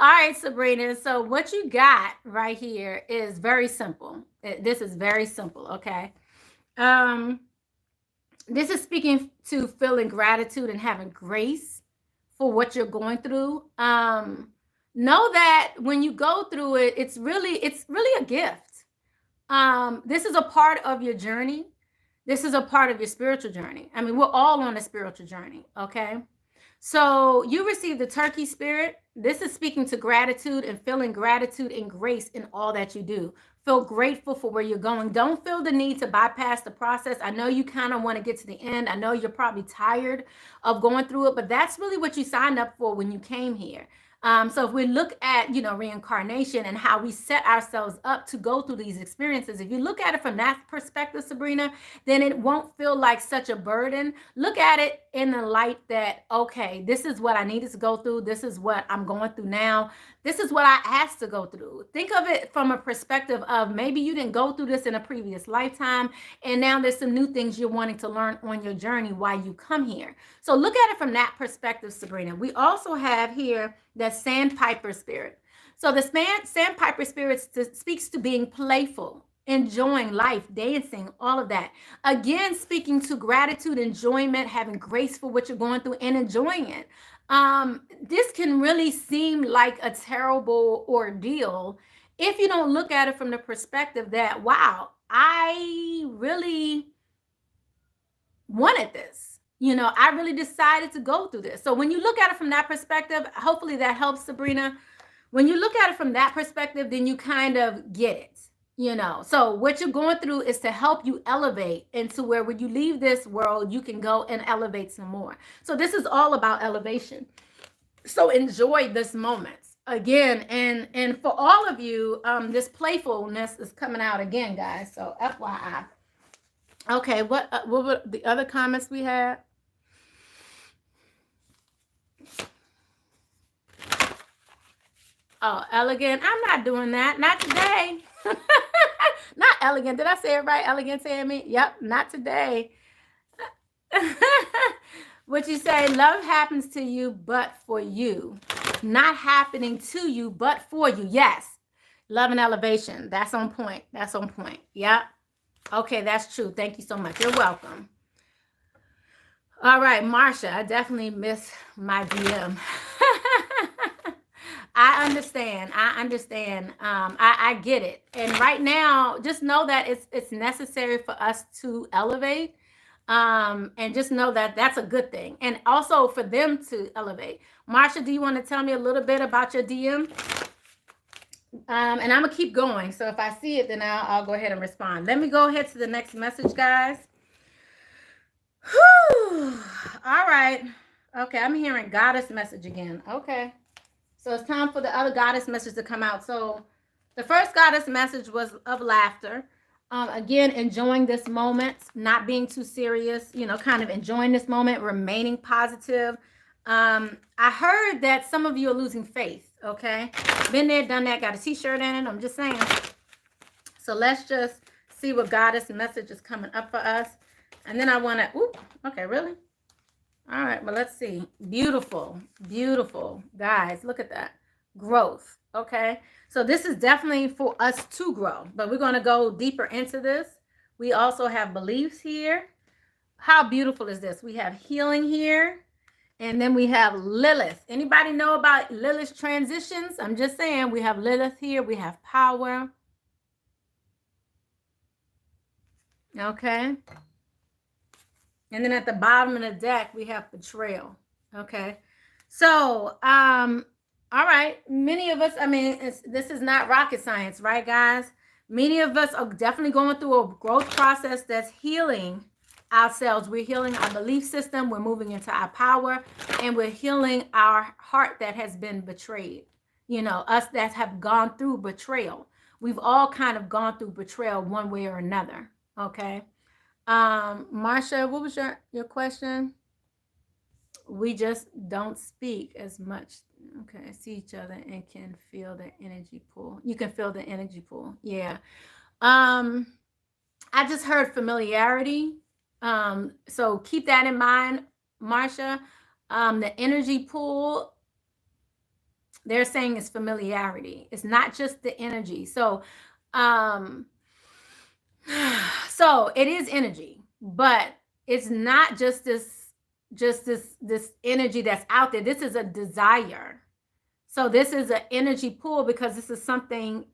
All right, Sabrina. So what you got right here is very simple. This is very simple, okay? Um, this is speaking to feeling gratitude and having grace for what you're going through. Know that when you go through it, it's really a gift. This is a part of your journey. This is a part of your spiritual journey. I mean, we're all on a spiritual journey, okay? So you receive the turkey spirit. This is speaking to gratitude and feeling gratitude and grace in all that you do. Feel grateful for where you're going. Don't feel the need to bypass the process. I know you kind of want to get to the end. I know you're probably tired of going through it, but that's really what you signed up for when you came here. So if we look at, reincarnation and how we set ourselves up to go through these experiences, if you look at it from that perspective, Sabrina, then it won't feel like such a burden. Look at it in the light that, okay, this is what I needed to go through. This is what I'm going through now. This is what I asked to go through. Think of it from a perspective of maybe you didn't go through this in a previous lifetime, and now there's some new things you're wanting to learn on your journey while you come here. So look at it from that perspective, Sabrina. We also have here the Sandpiper Spirit. So the Sandpiper Spirit speaks to being playful, enjoying life, dancing, all of that. Again, speaking to gratitude, enjoyment, having grace for what you're going through and enjoying it. This can really seem like a terrible ordeal if you don't look at it from the perspective that, wow, I really wanted this. I really decided to go through this. So when you look at it from that perspective, hopefully that helps, Sabrina. When you look at it from that perspective, then you kind of get it. So what you're going through is to help you elevate into where when you leave this world, you can go and elevate some more. So this is all about elevation. So enjoy this moment again. And for all of you, this playfulness is coming out again, guys. So FYI. Okay, what were the other comments we had? Oh, elegant. I'm not doing that. Not today. Not elegant. Did I say it right? Elegant, Tammy? Yep, not today. What you say, love happens to you, but for you. Not happening to you, but for you. Yes. Love and elevation. That's on point. That's on point. Yep. Okay, that's true. Thank you so much. You're welcome. All right, Marsha, I definitely miss my DM. I understand. I get it. And right now, just know that it's necessary for us to elevate. And just know that that's a good thing. And also for them to elevate. Marsha, do you want to tell me a little bit about your DM? And I'm going to keep going. So if I see it, then I'll go ahead and respond. Let me go ahead to the next message, guys. Whew. All right. Okay, I'm hearing goddess message again. Okay. So it's time for the other goddess message to come out. So the first goddess message was of laughter. Again, enjoying this moment, not being too serious, kind of enjoying this moment, remaining positive. I heard that some of you are losing faith, okay? Been there, done that, got a t-shirt in it. I'm just saying. So let's just see what goddess message is coming up for us. And then I want to, okay, really? All right, well, let's see. Beautiful, beautiful. Guys, look at that. Growth, okay? So this is definitely for us to grow, but we're going to go deeper into this. We also have beliefs here. How beautiful is this? We have healing here, and then we have Lilith. Anybody know about Lilith's transitions? I'm just saying, we have Lilith here. We have power. Okay. And then at the bottom of the deck, we have betrayal. Okay. So, all right. Many of us, I mean, this is not rocket science, right, guys? Many of us are definitely going through a growth process that's healing ourselves. We're healing our belief system. We're moving into our power, and we're healing our heart that has been betrayed. Us that have gone through betrayal. We've all kind of gone through betrayal one way or another. Okay. Marsha, what was your question? We just don't speak as much. Okay, see each other and can feel the energy pull. You can feel the energy pull. Yeah. I just heard familiarity. So keep that in mind, Marsha. The energy pool, they're saying is familiarity. It's not just the energy. Um, so it is energy, but it's not just this energy that's out there. This is a desire. So this is an energy pool because this is something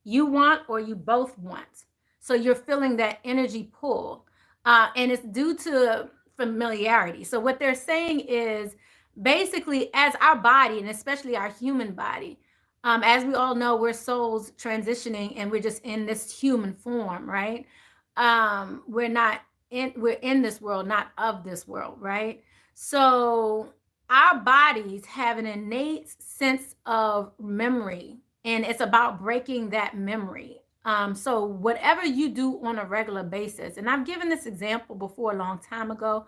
you want or you both want. So you're feeling that energy pull. And it's due to familiarity. So what they're saying is basically, as our body, and especially our human body, as we all know, we're souls transitioning and we're just in this human form, right? We're in this world, not of this world, right? So our bodies have an innate sense of memory, and it's about breaking that memory. So whatever you do on a regular basis, and I've given this example before a long time ago,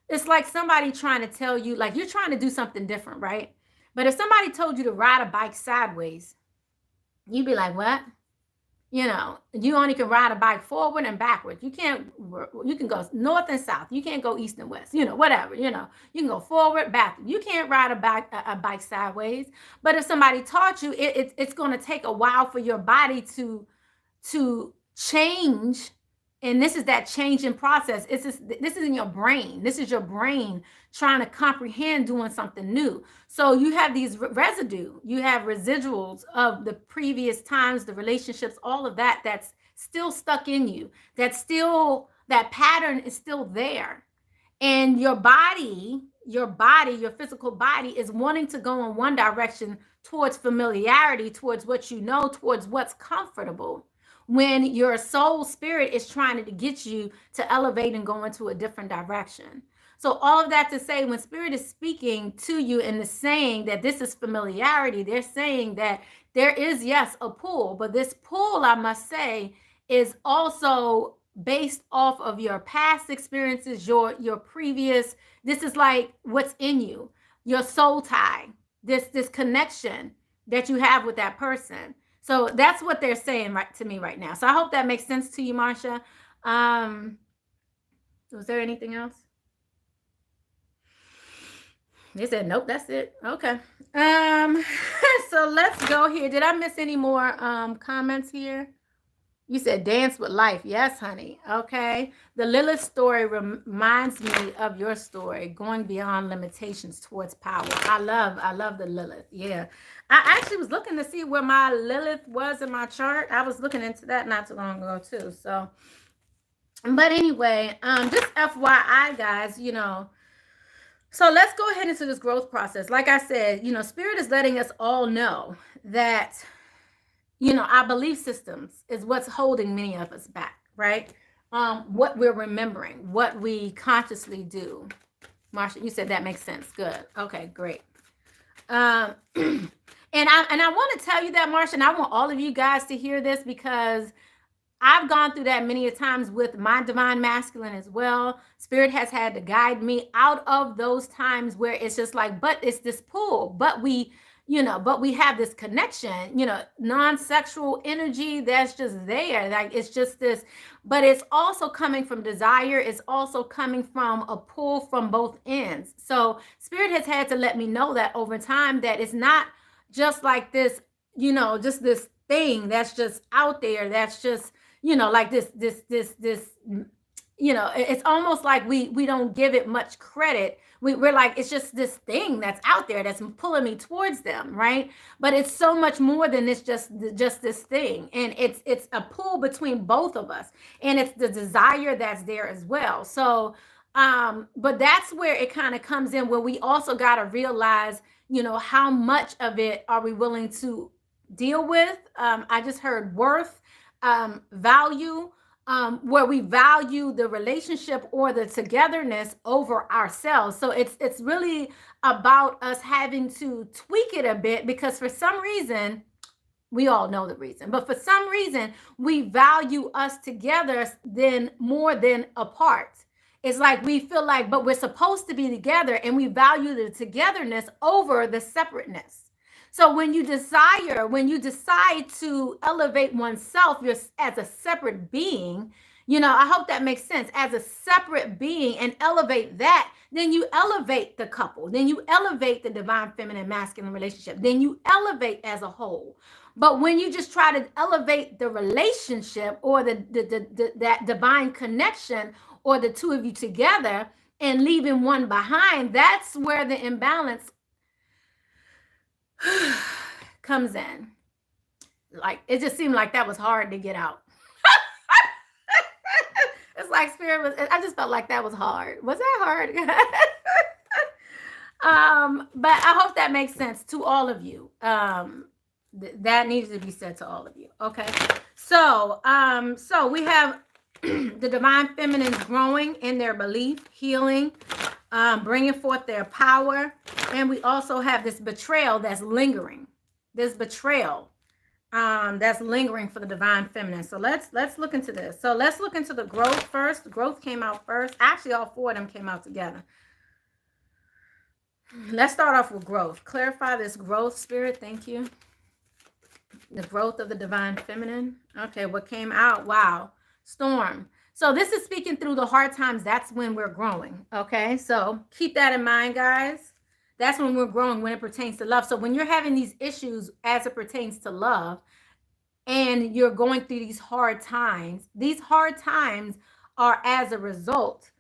it's like somebody trying to tell you, like, you're trying to do something different, right? But if somebody told you to ride a bike sideways, you'd be like, what? You only can ride a bike forward and backwards. You can go north and south. You can't go east and west, whatever, you can go forward, back. You can't ride a bike sideways. But if somebody taught you, it's going to take a while for your body to change. And this is that changing process. This is in your brain. This is your brain trying to comprehend doing something new. So you have these residue, you have residuals of the previous times, the relationships, all of that that's still stuck in you. That pattern is still there. And your physical body is wanting to go in one direction towards familiarity, towards what you know, towards what's comfortable, when your soul spirit is trying to get you to elevate and go into a different direction. So all of that to say, when spirit is speaking to you and is saying that this is familiarity, they're saying that there is, yes, a pull, but this pull, I must say, is also based off of your past experiences, your previous. This is like what's in you, your soul tie, this connection that you have with that person. So that's what they're saying right to me right now. So I hope that makes sense to you, Marsha. Was there anything else? They said nope, that's it. Okay. So let's go here. Did I miss any more comments here? You said dance with life. Yes, honey. Okay. The Lilith story reminds me of your story, going beyond limitations towards power. I love the Lilith. Yeah. I actually was looking to see where my Lilith was in my chart. I was looking into that not too long ago too. So, but anyway, just FYI, guys, so let's go ahead into this growth process. Like I said, Spirit is letting us all know that our belief systems is what's holding many of us back, right? What we're remembering, what we consciously do. Marsha, you said that makes sense. Good. Okay, great. And I want to tell you that, Marsha, and I want all of you guys to hear this because I've gone through that many times with my divine masculine as well. Spirit has had to guide me out of those times where it's just like, but it's this pull, but we have this connection, non-sexual energy that's just there. Like, it's just this, but it's also coming from desire. It's also coming from a pull from both ends. So Spirit has had to let me know that over time, that it's not just like this, just this thing that's just out there. That's just, like this, it's almost like we don't give it much credit. We're like, it's just this thing that's out there that's pulling me towards them, right? But it's so much more than this, just this thing. And it's a pull between both of us. And it's the desire that's there as well. So, but that's where it kind of comes in, where we also got to realize, how much of it are we willing to deal with? I just heard worth, value, where we value the relationship or the togetherness over ourselves. So it's really about us having to tweak it a bit, because for some reason, we all know the reason, but for some reason, we value us together more than apart. It's like we feel like, but we're supposed to be together, and we value the togetherness over the separateness. So when you decide to elevate oneself as a separate being, You know, I hope that makes sense. As a separate being and elevate that, then you elevate the couple, then you elevate the divine feminine masculine relationship, then you elevate as a whole. But when you just try to elevate the relationship or that divine connection or the two of you together and leaving one behind, that's where the imbalance comes in. Like, it just seemed like that was hard to get out. It's like Spirit was, I just felt like that was hard. Was that hard? But I hope that makes sense to all of you. That needs to be said to all of you. Okay. So we have the divine feminines growing in their belief, healing, bringing forth their power. And we also have this betrayal that's lingering. This betrayal that's lingering for the divine feminine. So let's look into this. So let's look into the growth first. Growth came out first. Actually, all four of them came out together. Let's start off with growth. Clarify this growth, Spirit. Thank you. The growth of the divine feminine. Okay, what came out? Wow. Storm. So this is speaking through the hard times. That's when we're growing. Okay, so keep that in mind, guys. That's when we're growing when it pertains to love. So when you're having these issues as it pertains to love and you're going through these hard times are as a result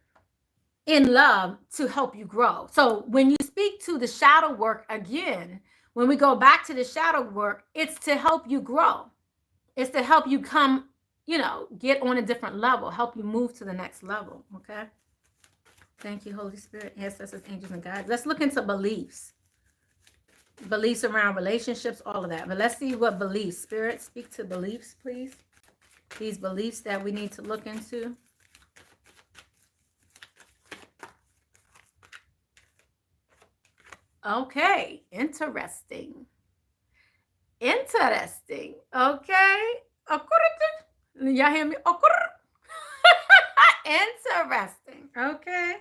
in love to help you grow. So when you speak to the shadow work again, when we go back to the shadow work, it's to help you grow. It's to help you come, you know, get on a different level, help you move to the next level. Okay. Thank you, Holy Spirit, ancestors, angels, and guides. Let's look into beliefs. Beliefs around relationships, all of that. But let's see what beliefs. Spirit, speak to beliefs, please. These beliefs that we need to look into. Okay, interesting. Interesting. Okay. Y'all hear me? Interesting. Okay.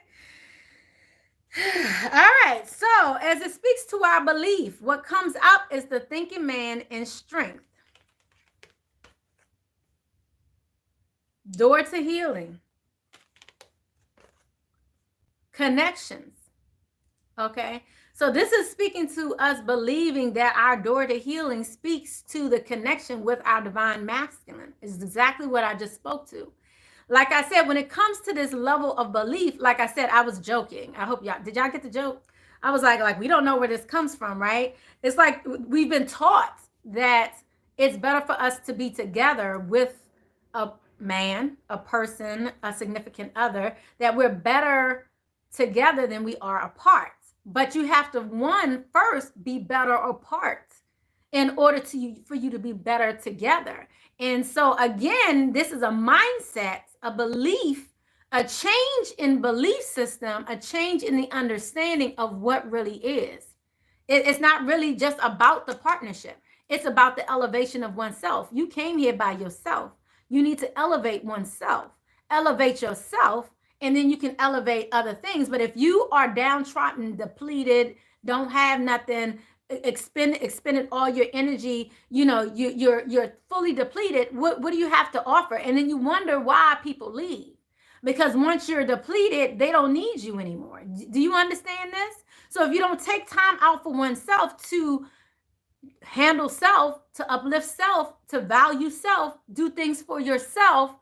All right. So as it speaks to our belief, what comes up is the thinking man in strength. Door to healing. Connections. Okay. So this is speaking to us believing that our door to healing speaks to the connection with our divine masculine. Is exactly what I just spoke to. Like I said, when it comes to this level of belief, like I said, I was joking. I hope y'all, did y'all get the joke? I was like, we don't know where this comes from, right? It's like we've been taught that it's better for us to be together with a man, a person, a significant other, that we're better together than we are apart. But you have to, one, first be better apart in order for you to be better together. And so again, this is a mindset, a belief, a change in belief system, a change in the understanding of what really is. It's not really just about the partnership. It's about the elevation of oneself. You came here by yourself. You need to elevate oneself, elevate yourself, and then you can elevate other things. But if you are downtrodden, depleted, don't have nothing, expended all your energy, you know, you're fully depleted, what do you have to offer? And then you wonder why people leave. Because once you're depleted, they don't need you anymore. Do you understand this? So if you don't take time out for oneself to handle self, to uplift self, to value self, do things for yourself,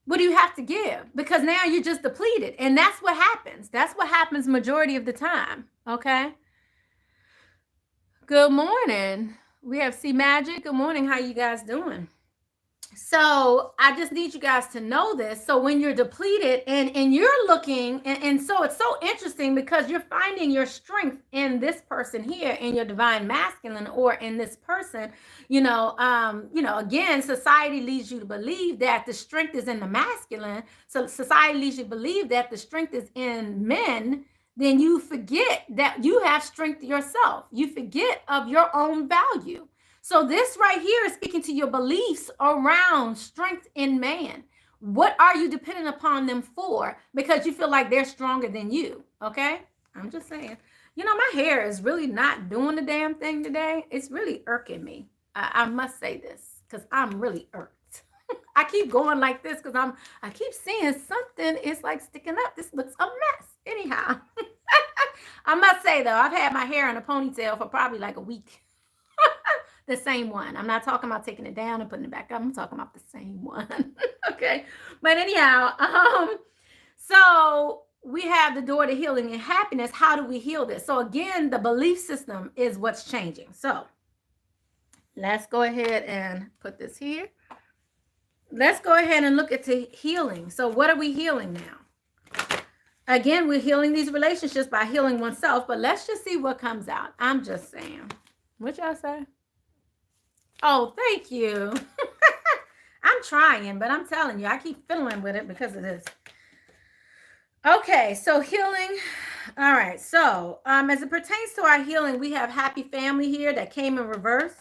what do you have to give? Because now you're just depleted. And that's what happens. That's what happens majority of the time. Okay. Good morning. We have C Magic. Good morning. How you guys doing? So I just need you guys to know this. So when you're depleted and you're looking, and so it's so interesting because you're finding your strength in this person here, in your divine masculine, or in this person, again, society leads you to believe that the strength is in the masculine. So society leads you to believe that the strength is in men. Then you forget that you have strength yourself. You forget of your own value. So this right here is speaking to your beliefs around strength in man. What are you dependent upon them for? Because you feel like they're stronger than you. Okay. I'm just saying, my hair is really not doing the damn thing today. It's really irking me. I must say this because I'm really irked. I keep going like this because I keep seeing something. It's like sticking up. This looks a mess. Anyhow, I must say though, I've had my hair in a ponytail for probably like a week. The same one. I'm not talking about taking it down and putting it back up. I'm talking about the same one. Okay. But anyhow, so we have the door to healing and happiness. How do we heal this? So again, the belief system is what's changing. So let's go ahead and put this here. Let's go ahead and look at the healing. So what are we healing now? Again, we're healing these relationships by healing oneself, but let's just see what comes out. I'm just saying. What y'all say? Oh, thank you. I'm trying, but I'm telling you, I keep fiddling with it because of this. Okay, so healing. All right, so as it pertains to our healing, we have happy family here that came in reverse.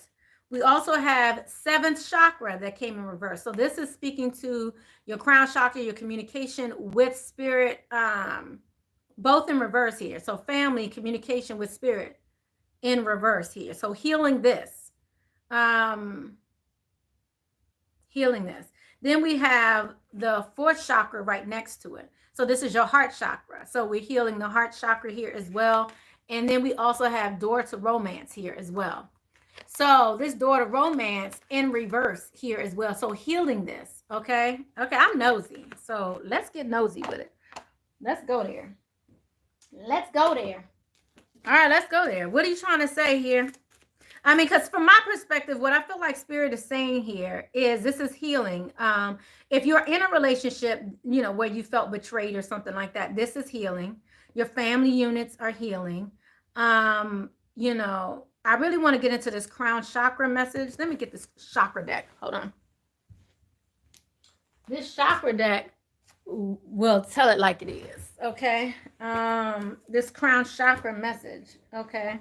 We also have 7th chakra that came in reverse. So this is speaking to your crown chakra, your communication with spirit, both in reverse here. So family, communication with spirit in reverse here. So healing this. Healing this. Then we have the 4th chakra right next to it. So this is your heart chakra. So we're healing the heart chakra here as well. And then we also have door to romance here as well. So this door to romance in reverse here as well. So healing this, okay? Okay, I'm nosy. So let's get nosy with it. Let's go there. Let's go there. All right, let's go there. What are you trying to say here? I mean, because from my perspective, what I feel like Spirit is saying here is this is healing. If you're in a relationship, you know, where you felt betrayed or something like that, this is healing. Your family units are healing. You know, I really want to get into this crown chakra message. Let me get this chakra deck. Hold on. This chakra deck will tell it like it is. Okay. This crown chakra message. Okay.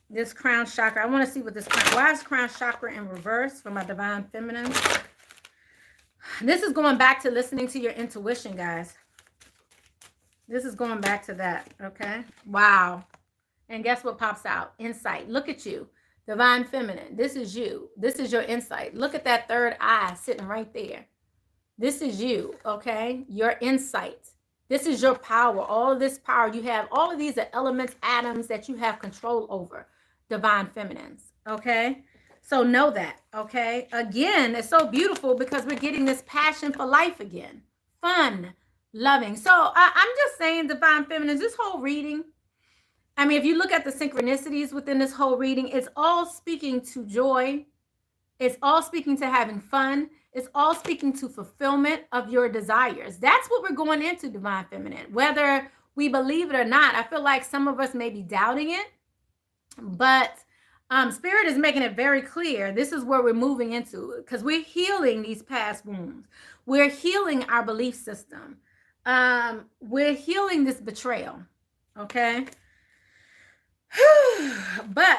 This crown chakra. I want to see what this crown. Why is crown chakra in reverse for my divine feminine? This is going back to listening to your intuition, guys. This is going back to that. Okay. Wow. And guess what pops out? Insight. Look at you. Divine feminine. This is you. This is your insight. Look at that third eye sitting right there. This is you. Okay. Your insight. This is your power. All of this power you have. All of these are elements, atoms that you have control over. Divine feminines. Okay. So know that. Okay. Again, it's so beautiful because we're getting this passion for life again. Fun. Loving. So I'm just saying, divine feminines, this whole reading, I mean, if you look at the synchronicities within this whole reading, it's all speaking to joy. It's all speaking to having fun. It's all speaking to fulfillment of your desires. That's what we're going into, divine feminine. Whether we believe it or not, I feel like some of us may be doubting it, but Spirit is making it very clear. This is where we're moving into, because we're healing these past wounds. We're healing our belief system. We're healing this betrayal. Okay. But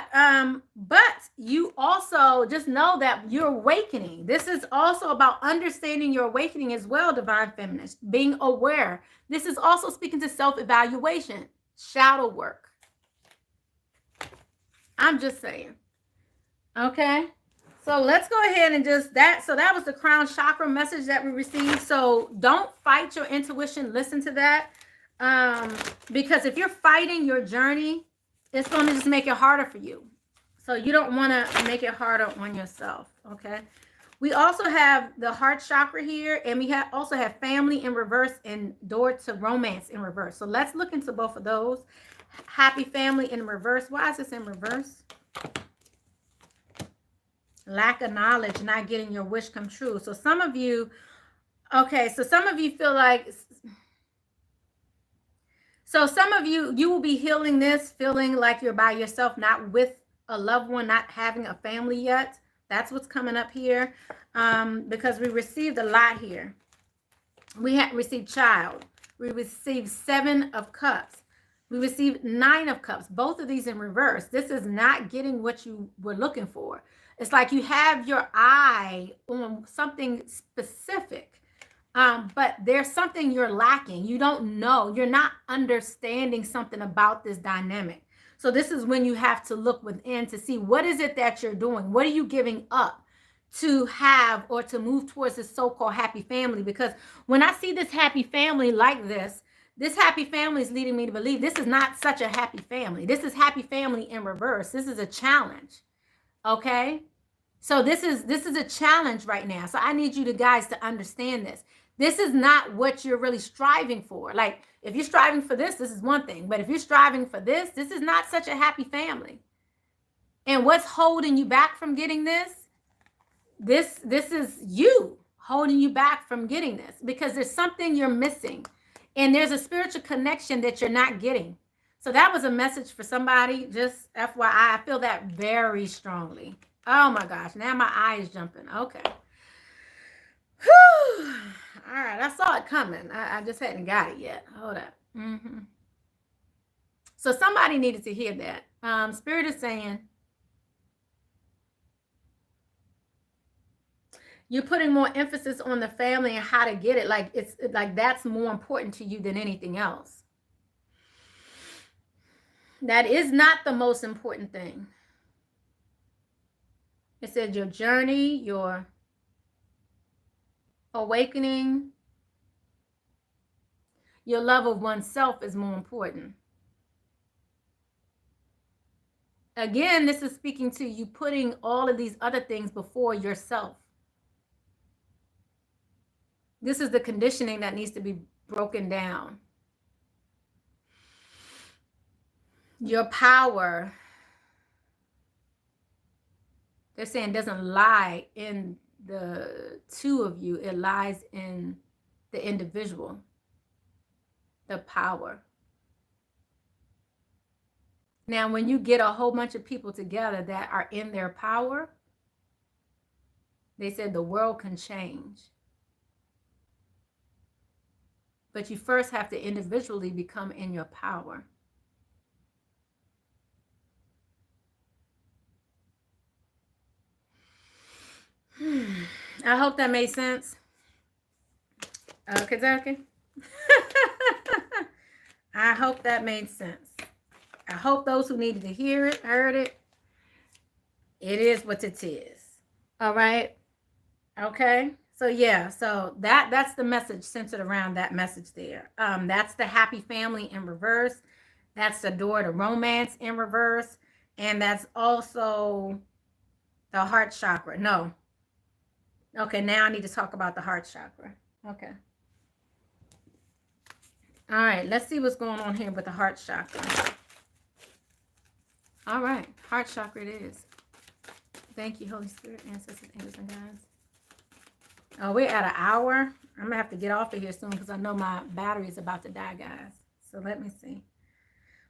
you also just know that you're awakening. This is also about understanding your awakening as well, divine feminist, being aware. This is also speaking to self-evaluation, shadow work. I'm just saying. Okay. So let's go ahead and just that. So that was the crown chakra message that we received. So don't fight your intuition. Listen to that. Because if you're fighting your journey, it's going to just make it harder for you. So you don't want to make it harder on yourself. Okay. We also have the heart chakra here, and we also have family in reverse and door to romance in reverse. So let's look into both of those. Happy family in reverse. Why is this in reverse? Lack of knowledge, not getting your wish come true. So some of you, okay, so some of you feel like, so some of you, you will be healing this, feeling like you're by yourself, not with a loved one, not having a family yet. That's what's coming up here, because we received a lot here. We had received child. We received 7 of cups. We received 9 of cups. Both of these in reverse. This is not getting what you were looking for. It's like you have your eye on something specific. But there's something you're lacking. You don't know. You're not understanding something about this dynamic. So this is when you have to look within to see what is it that you're doing? What are you giving up? to have or to move towards this so-called happy family. Because when I see this happy family like this happy family is leading me to believe this is not such a happy family. This is happy family in reverse. This is a challenge. Okay? So this is a challenge right now. So I need you guys to understand this. This is not what you're really striving for. Like, if you're striving for this is one thing. But if you're striving for this is not such a happy family. And what's holding you back from getting this? This is you holding you back from getting this, because there's something you're missing. And there's a spiritual connection that you're not getting. So that was a message for somebody. Just FYI, I feel that very strongly. Oh my gosh, now my eye is jumping. Okay. Whew. All right, I saw it coming. I just hadn't got it yet. Hold up. So somebody needed to hear that. Spirit is saying, you're putting more emphasis on the family and how to get it. Like, it's like that's more important to you than anything else. That is not the most important thing. It said your journey, your awakening, your love of oneself is more important. Again, this is speaking to you putting all of these other things before yourself. This is the conditioning that needs to be broken down. Your power, they're saying, doesn't lie in the two of you. It lies in the individual, the power. Now, when you get a whole bunch of people together that are in their power, they said the world can change. But you first have to individually become in your power. I hope that made sense. Okay. I hope that made sense. I hope those who needed to hear it, heard it. It is what it is. All right. Okay. So yeah, so that's the message centered around that message there. That's the happy family in reverse. That's the door to romance in reverse. And that's also the heart chakra. No. Okay, now I need to talk about the heart chakra. Okay. All right, let's see what's going on here with the heart chakra. All right, heart chakra it is. Thank you, Holy Spirit, ancestors, angels, and guides. Oh, we're at an hour. I'm going to have to get off of here soon because I know my battery is about to die, guys. So let me see.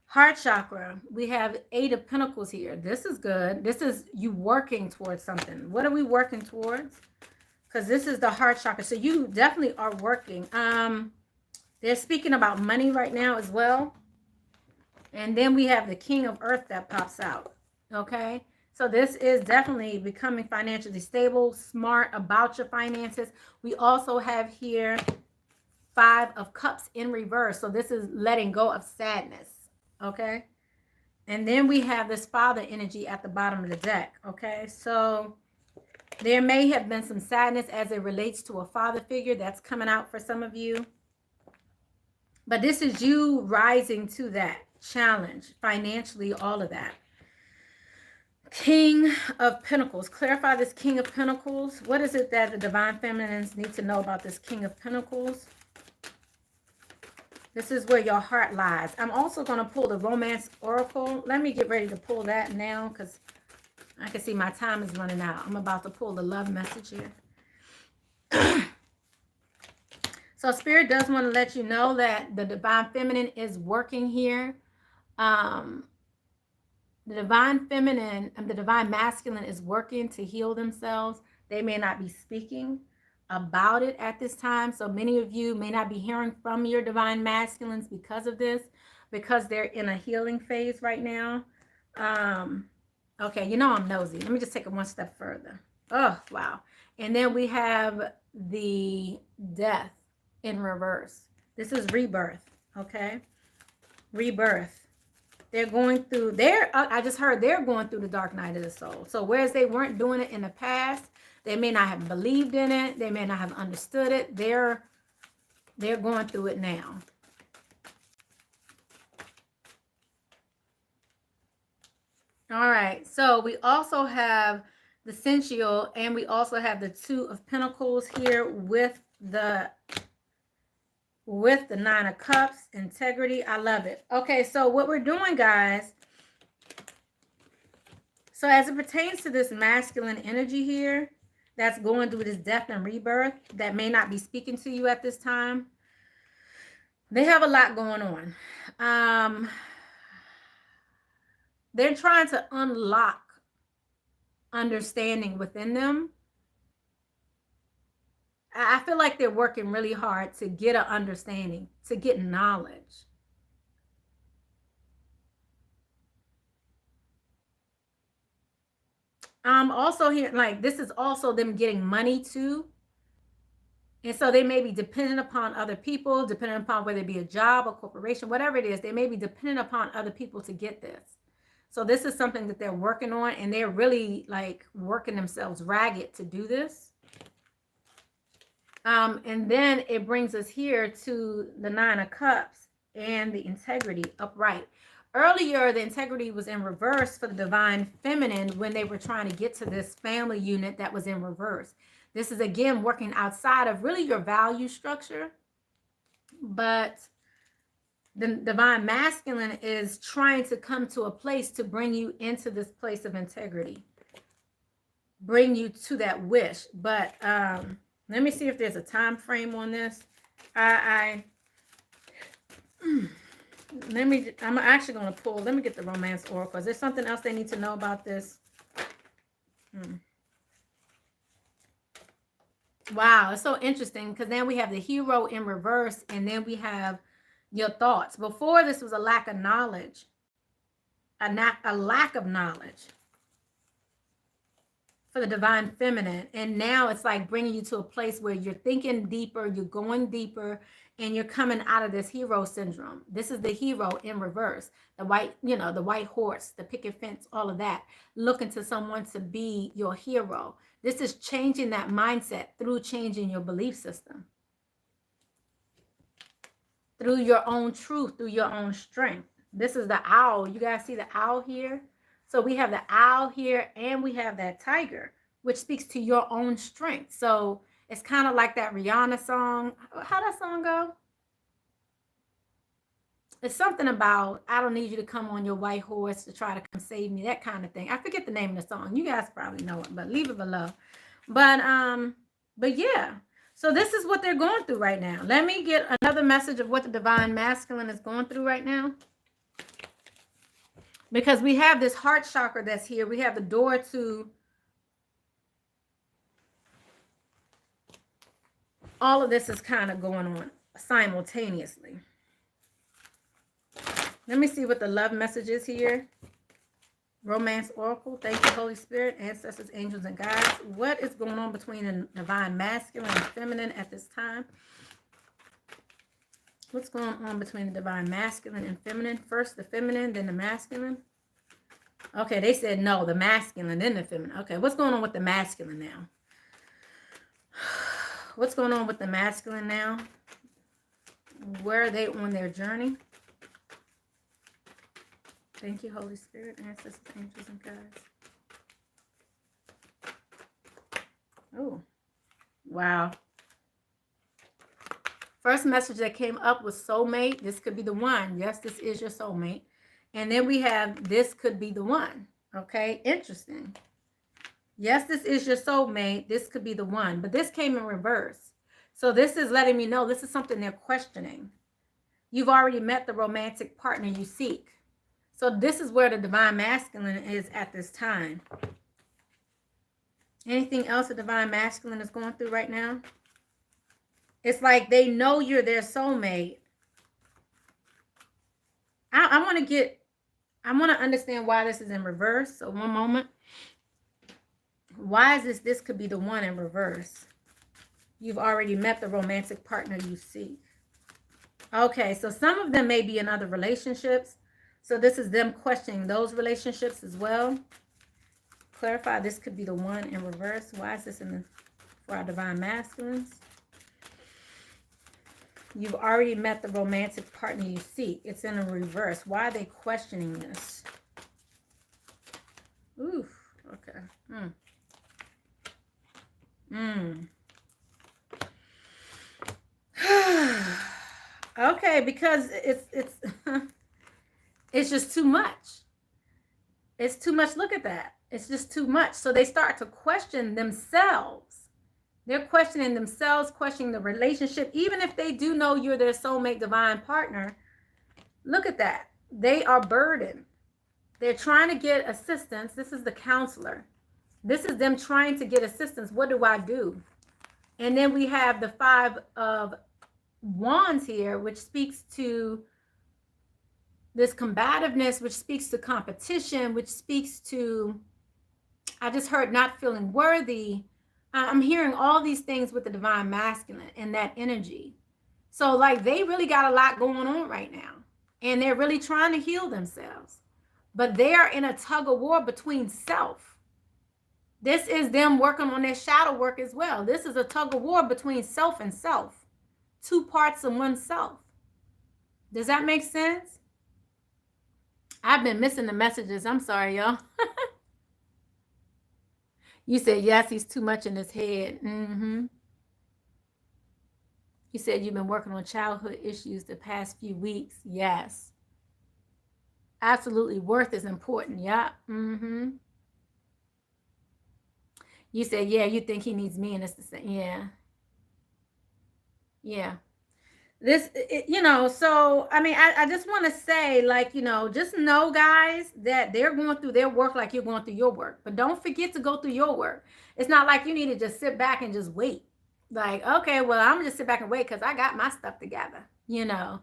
Heart chakra. We have 8 of Pentacles here. This is good. This is you working towards something. What are we working towards? Because this is the heart chakra. So you definitely are working. They're speaking about money right now as well. And then we have the King of Earth that pops out. Okay. So this is definitely becoming financially stable, smart about your finances. We also have here 5 of Cups in reverse. So this is letting go of sadness. Okay. And then we have this Father energy at the bottom of the deck. Okay. So there may have been some sadness as it relates to a father figure that's coming out for some of you. But this is you rising to that challenge financially, all of that. King of Pentacles. Clarify this King of Pentacles. What is it that the Divine Feminines need to know about this King of Pentacles? This is where your heart lies. I'm also going to pull the Romance Oracle. Let me get ready to pull that now because I can see my time is running out. I'm about to pull the love message here. So Spirit does want to let you know that the Divine Feminine is working here. The Divine Feminine and the Divine Masculine is working to heal themselves. They may not be speaking about it at this time. So many of you may not be hearing from your Divine Masculines because of this, because they're in a healing phase right now. Okay, you know I'm nosy. Let me just take it one step further. Oh, wow. And then we have the Death in reverse. This is rebirth, okay? Rebirth. They're going through, I just heard they're going through the dark night of the soul. So whereas they weren't doing it in the past, They may not have believed in it. They may not have understood it. They're going through it now. All right, so we also have the sensual, and we also have the Two of Pentacles here with the Nine of Cups, integrity. I love it. Okay, so what we're doing, guys, so as it pertains to this masculine energy here that's going through this death and rebirth that may not be speaking to you at this time, they have a lot going on. They're trying to unlock understanding within them. I feel like they're working really hard to get an understanding, to get knowledge. Also here, like, this is also them getting money too. And so they may be dependent upon other people, dependent upon whether it be a job, a corporation, whatever it is, they may be dependent upon other people to get this. So this is something that they're working on, and they're really like working themselves ragged to do this. And then it brings us here to the Nine of Cups and the integrity upright. Earlier, the integrity was in reverse for the divine feminine when they were trying to get to this family unit that was in reverse. This is, again, working outside of really your value structure. But the divine masculine is trying to come to a place to bring you into this place of integrity. Bring you to that wish. But let me see if there's a time frame on this. I'm actually going to pull. Let me get the romance oracle. Is there something else they need to know about this? Wow, it's so interesting because then we have the hero in reverse, and then we have your thoughts. Before, this was a lack of knowledge, a lack of knowledge for the divine feminine. And now it's like bringing you to a place where you're thinking deeper, you're going deeper, and you're coming out of this hero syndrome. This is the hero in reverse. The white, the white horse, the picket fence, all of that. Looking to someone to be your hero. This is changing that mindset through changing your belief system. Through your own truth, through your own strength. This is the owl. You guys see the owl here? So we have the owl here, and we have that tiger, which speaks to your own strength. So it's kind of like that Rihanna song. How'd that song go? It's something about, I don't need you to come on your white horse to try to come save me, that kind of thing. I forget the name of the song. You guys probably know it, but leave it below. But yeah. So this is what they're going through right now. Let me get another message of what the divine masculine is going through right now. Because we have this heart chakra that's here. We have the door to all of this is kind of going on simultaneously. Let me see what the love message is here. Romance oracle. Thank you, Holy Spirit, ancestors, angels, and guides. What is going on between the divine masculine and feminine at this time? What's going on between the divine masculine and feminine? First the feminine, then the masculine. Okay, they said no, the masculine, then the feminine. Okay, what's going on with the masculine now? What's going on with the masculine now? Where are they on their journey? Thank you, Holy Spirit, ancestors, angels, and guides. Oh, wow. First message that came up was soulmate. This could be the one. Yes, this is your soulmate. And then we have this could be the one. Okay, interesting. Yes, this is your soulmate. This could be the one. But this came in reverse. So this is letting me know this is something they're questioning. You've already met the romantic partner you seek. So this is where the divine masculine is at this time. Anything else the divine masculine is going through right now? It's like they know you're their soulmate. I want to understand why this is in reverse. So one moment. Why is this? This could be the one in reverse. You've already met the romantic partner you seek. Okay, so some of them may be in other relationships. So this is them questioning those relationships as well. clarify. This could be the one in reverse. Why is this in the, for our divine masculines? You've already met the romantic partner you seek. It's in a reverse. Why are they questioning this? Oof. Okay. Okay, because it's it's just too much. It's too much. Look at that. It's just too much. So they start to question themselves. They're questioning themselves, questioning the relationship. Even if they do know you're their soulmate divine partner, look at that. They are burdened. They're trying to get assistance. This is the counselor. This is them trying to get assistance. What do I do? And then we have the 5 of Wands here, which speaks to this combativeness, which speaks to competition, which speaks to, I just heard not feeling worthy. I'm hearing all these things with the divine masculine and that energy. So like they really got a lot going on right now. And they're really trying to heal themselves. But they are in a tug of war between self. This is them working on their shadow work as well. This is a tug of war between self and self. 2 parts of oneself. Does that make sense? I've been missing the messages. I'm sorry, y'all. You said, yes, he's too much in his head. You said you've been working on childhood issues the past few weeks. Yes. Absolutely. Worth is important. Yeah. You said, yeah, you think he needs me and it's the same. Yeah. Yeah. This, you know, so, I mean, I just want to say, like, you know, just know, guys, that they're going through their work like you're going through your work. But don't forget to go through your work. It's not like you need to just sit back and just wait. Like, okay, well, I'm going to just sit back and wait because I got my stuff together. You know,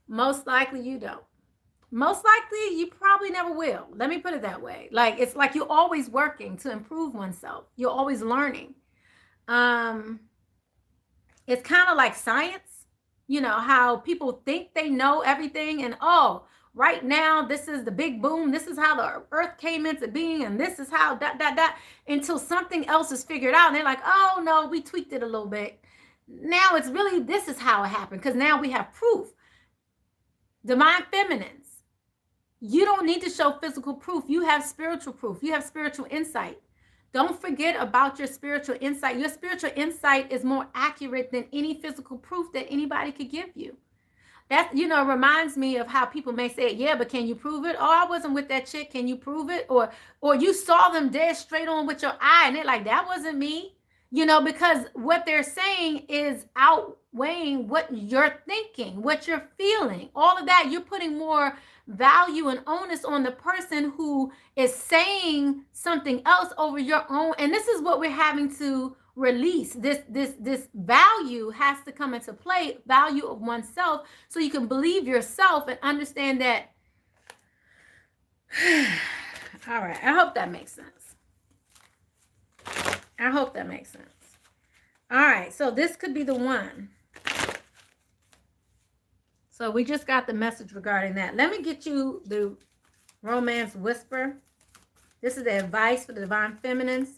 most likely you don't. Most likely you probably never will. Let me put it that way. Like, it's like you're always working to improve oneself. You're always learning. It's kind of like science. You know, how people think they know everything and, oh, right now, this is the big boom. This is how the earth came into being. And this is how until something else is figured out. And they're like, oh, no, we tweaked it a little bit. Now it's really, this is how it happened. Because now we have proof. Divine feminines, you don't need to show physical proof. You have spiritual proof. You have spiritual insight. Don't forget about your spiritual insight. Your spiritual insight is more accurate than any physical proof that anybody could give you. That, you know, reminds me of how people may say, yeah, but can you prove it? Oh, I wasn't with that chick. Can you prove it? Or you saw them dead straight on with your eye and they're like, that wasn't me. You know, because what they're saying is outweighing what you're thinking, what you're feeling. All of that, you're putting more value and onus on the person who is saying something else over your own. And this is what we're having to release. This value has to come into play, value of oneself, so you can believe yourself and understand that. All right. I hope that makes sense. I hope that makes sense. All right. So this could be the one. So we just got the message regarding that. Let me get you the romance whisper. This is the advice for the divine feminines.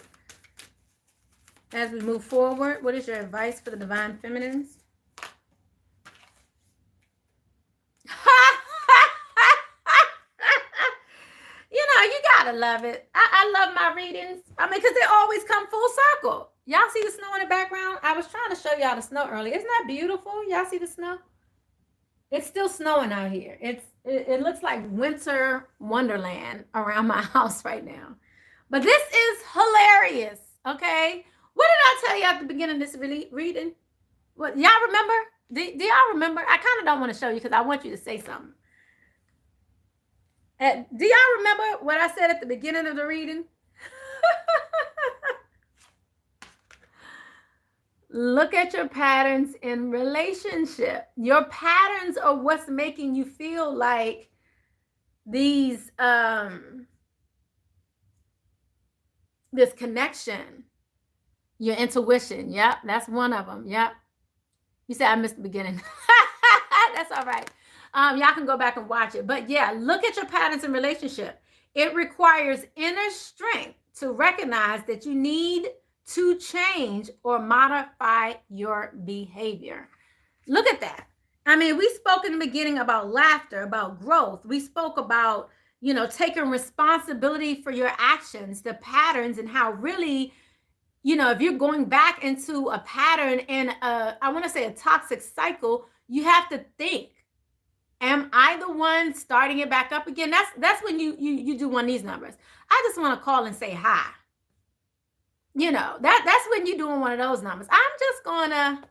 As we move forward, what is your advice for the divine feminines? You know, you gotta love it. I love my readings. I mean, because they always come full circle. Y'all see the snow in the background? I was trying to show y'all the snow earlier. Isn't that beautiful? Y'all see the snow? It's still snowing out here. It looks like winter wonderland around my house right now. But this is hilarious, okay? What did I tell you at the beginning of this reading? What, y'all remember? Do y'all remember? I kind of don't want to show you because I want you to say something. Do y'all remember what I said at the beginning of the reading? Look at your patterns in relationship. Your patterns are what's making you feel like these, this connection. Your intuition. Yep, that's one of them. Yep. You said I missed the beginning. That's all right. Y'all can go back and watch it. But yeah, look at your patterns in relationship. It requires inner strength to recognize that you need to change or modify your behavior. Look at that. I mean, we spoke in the beginning about laughter, about growth. We spoke about, taking responsibility for your actions, the patterns, and how really, if you're going back into a pattern and I want to say a toxic cycle, you have to think, am I the one starting it back up again? That's when you do one of these numbers. I just want to call and say hi. That's when you're doing one of those numbers. I'm just gonna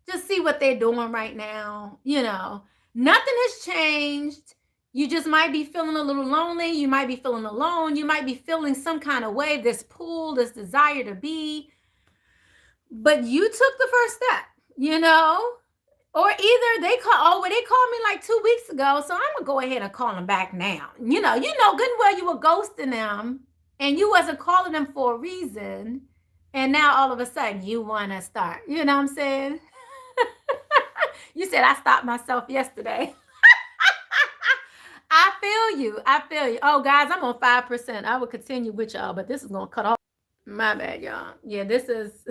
just see what they're doing right now. Nothing has changed. You just might be feeling a little lonely. You might be feeling alone. You might be feeling some kind of way, this pull, this desire to be. But you took the first step, or either they called me like 2 weeks ago. So I'm going to go ahead and call them back now. You know good and well you were ghosting them and you wasn't calling them for a reason. And now all of a sudden you want to start. You know what I'm saying? You said I stopped myself yesterday. I feel you. Oh, guys, I'm on 5%. I will continue with y'all, but this is going to cut off. My bad, y'all. Yeah, this is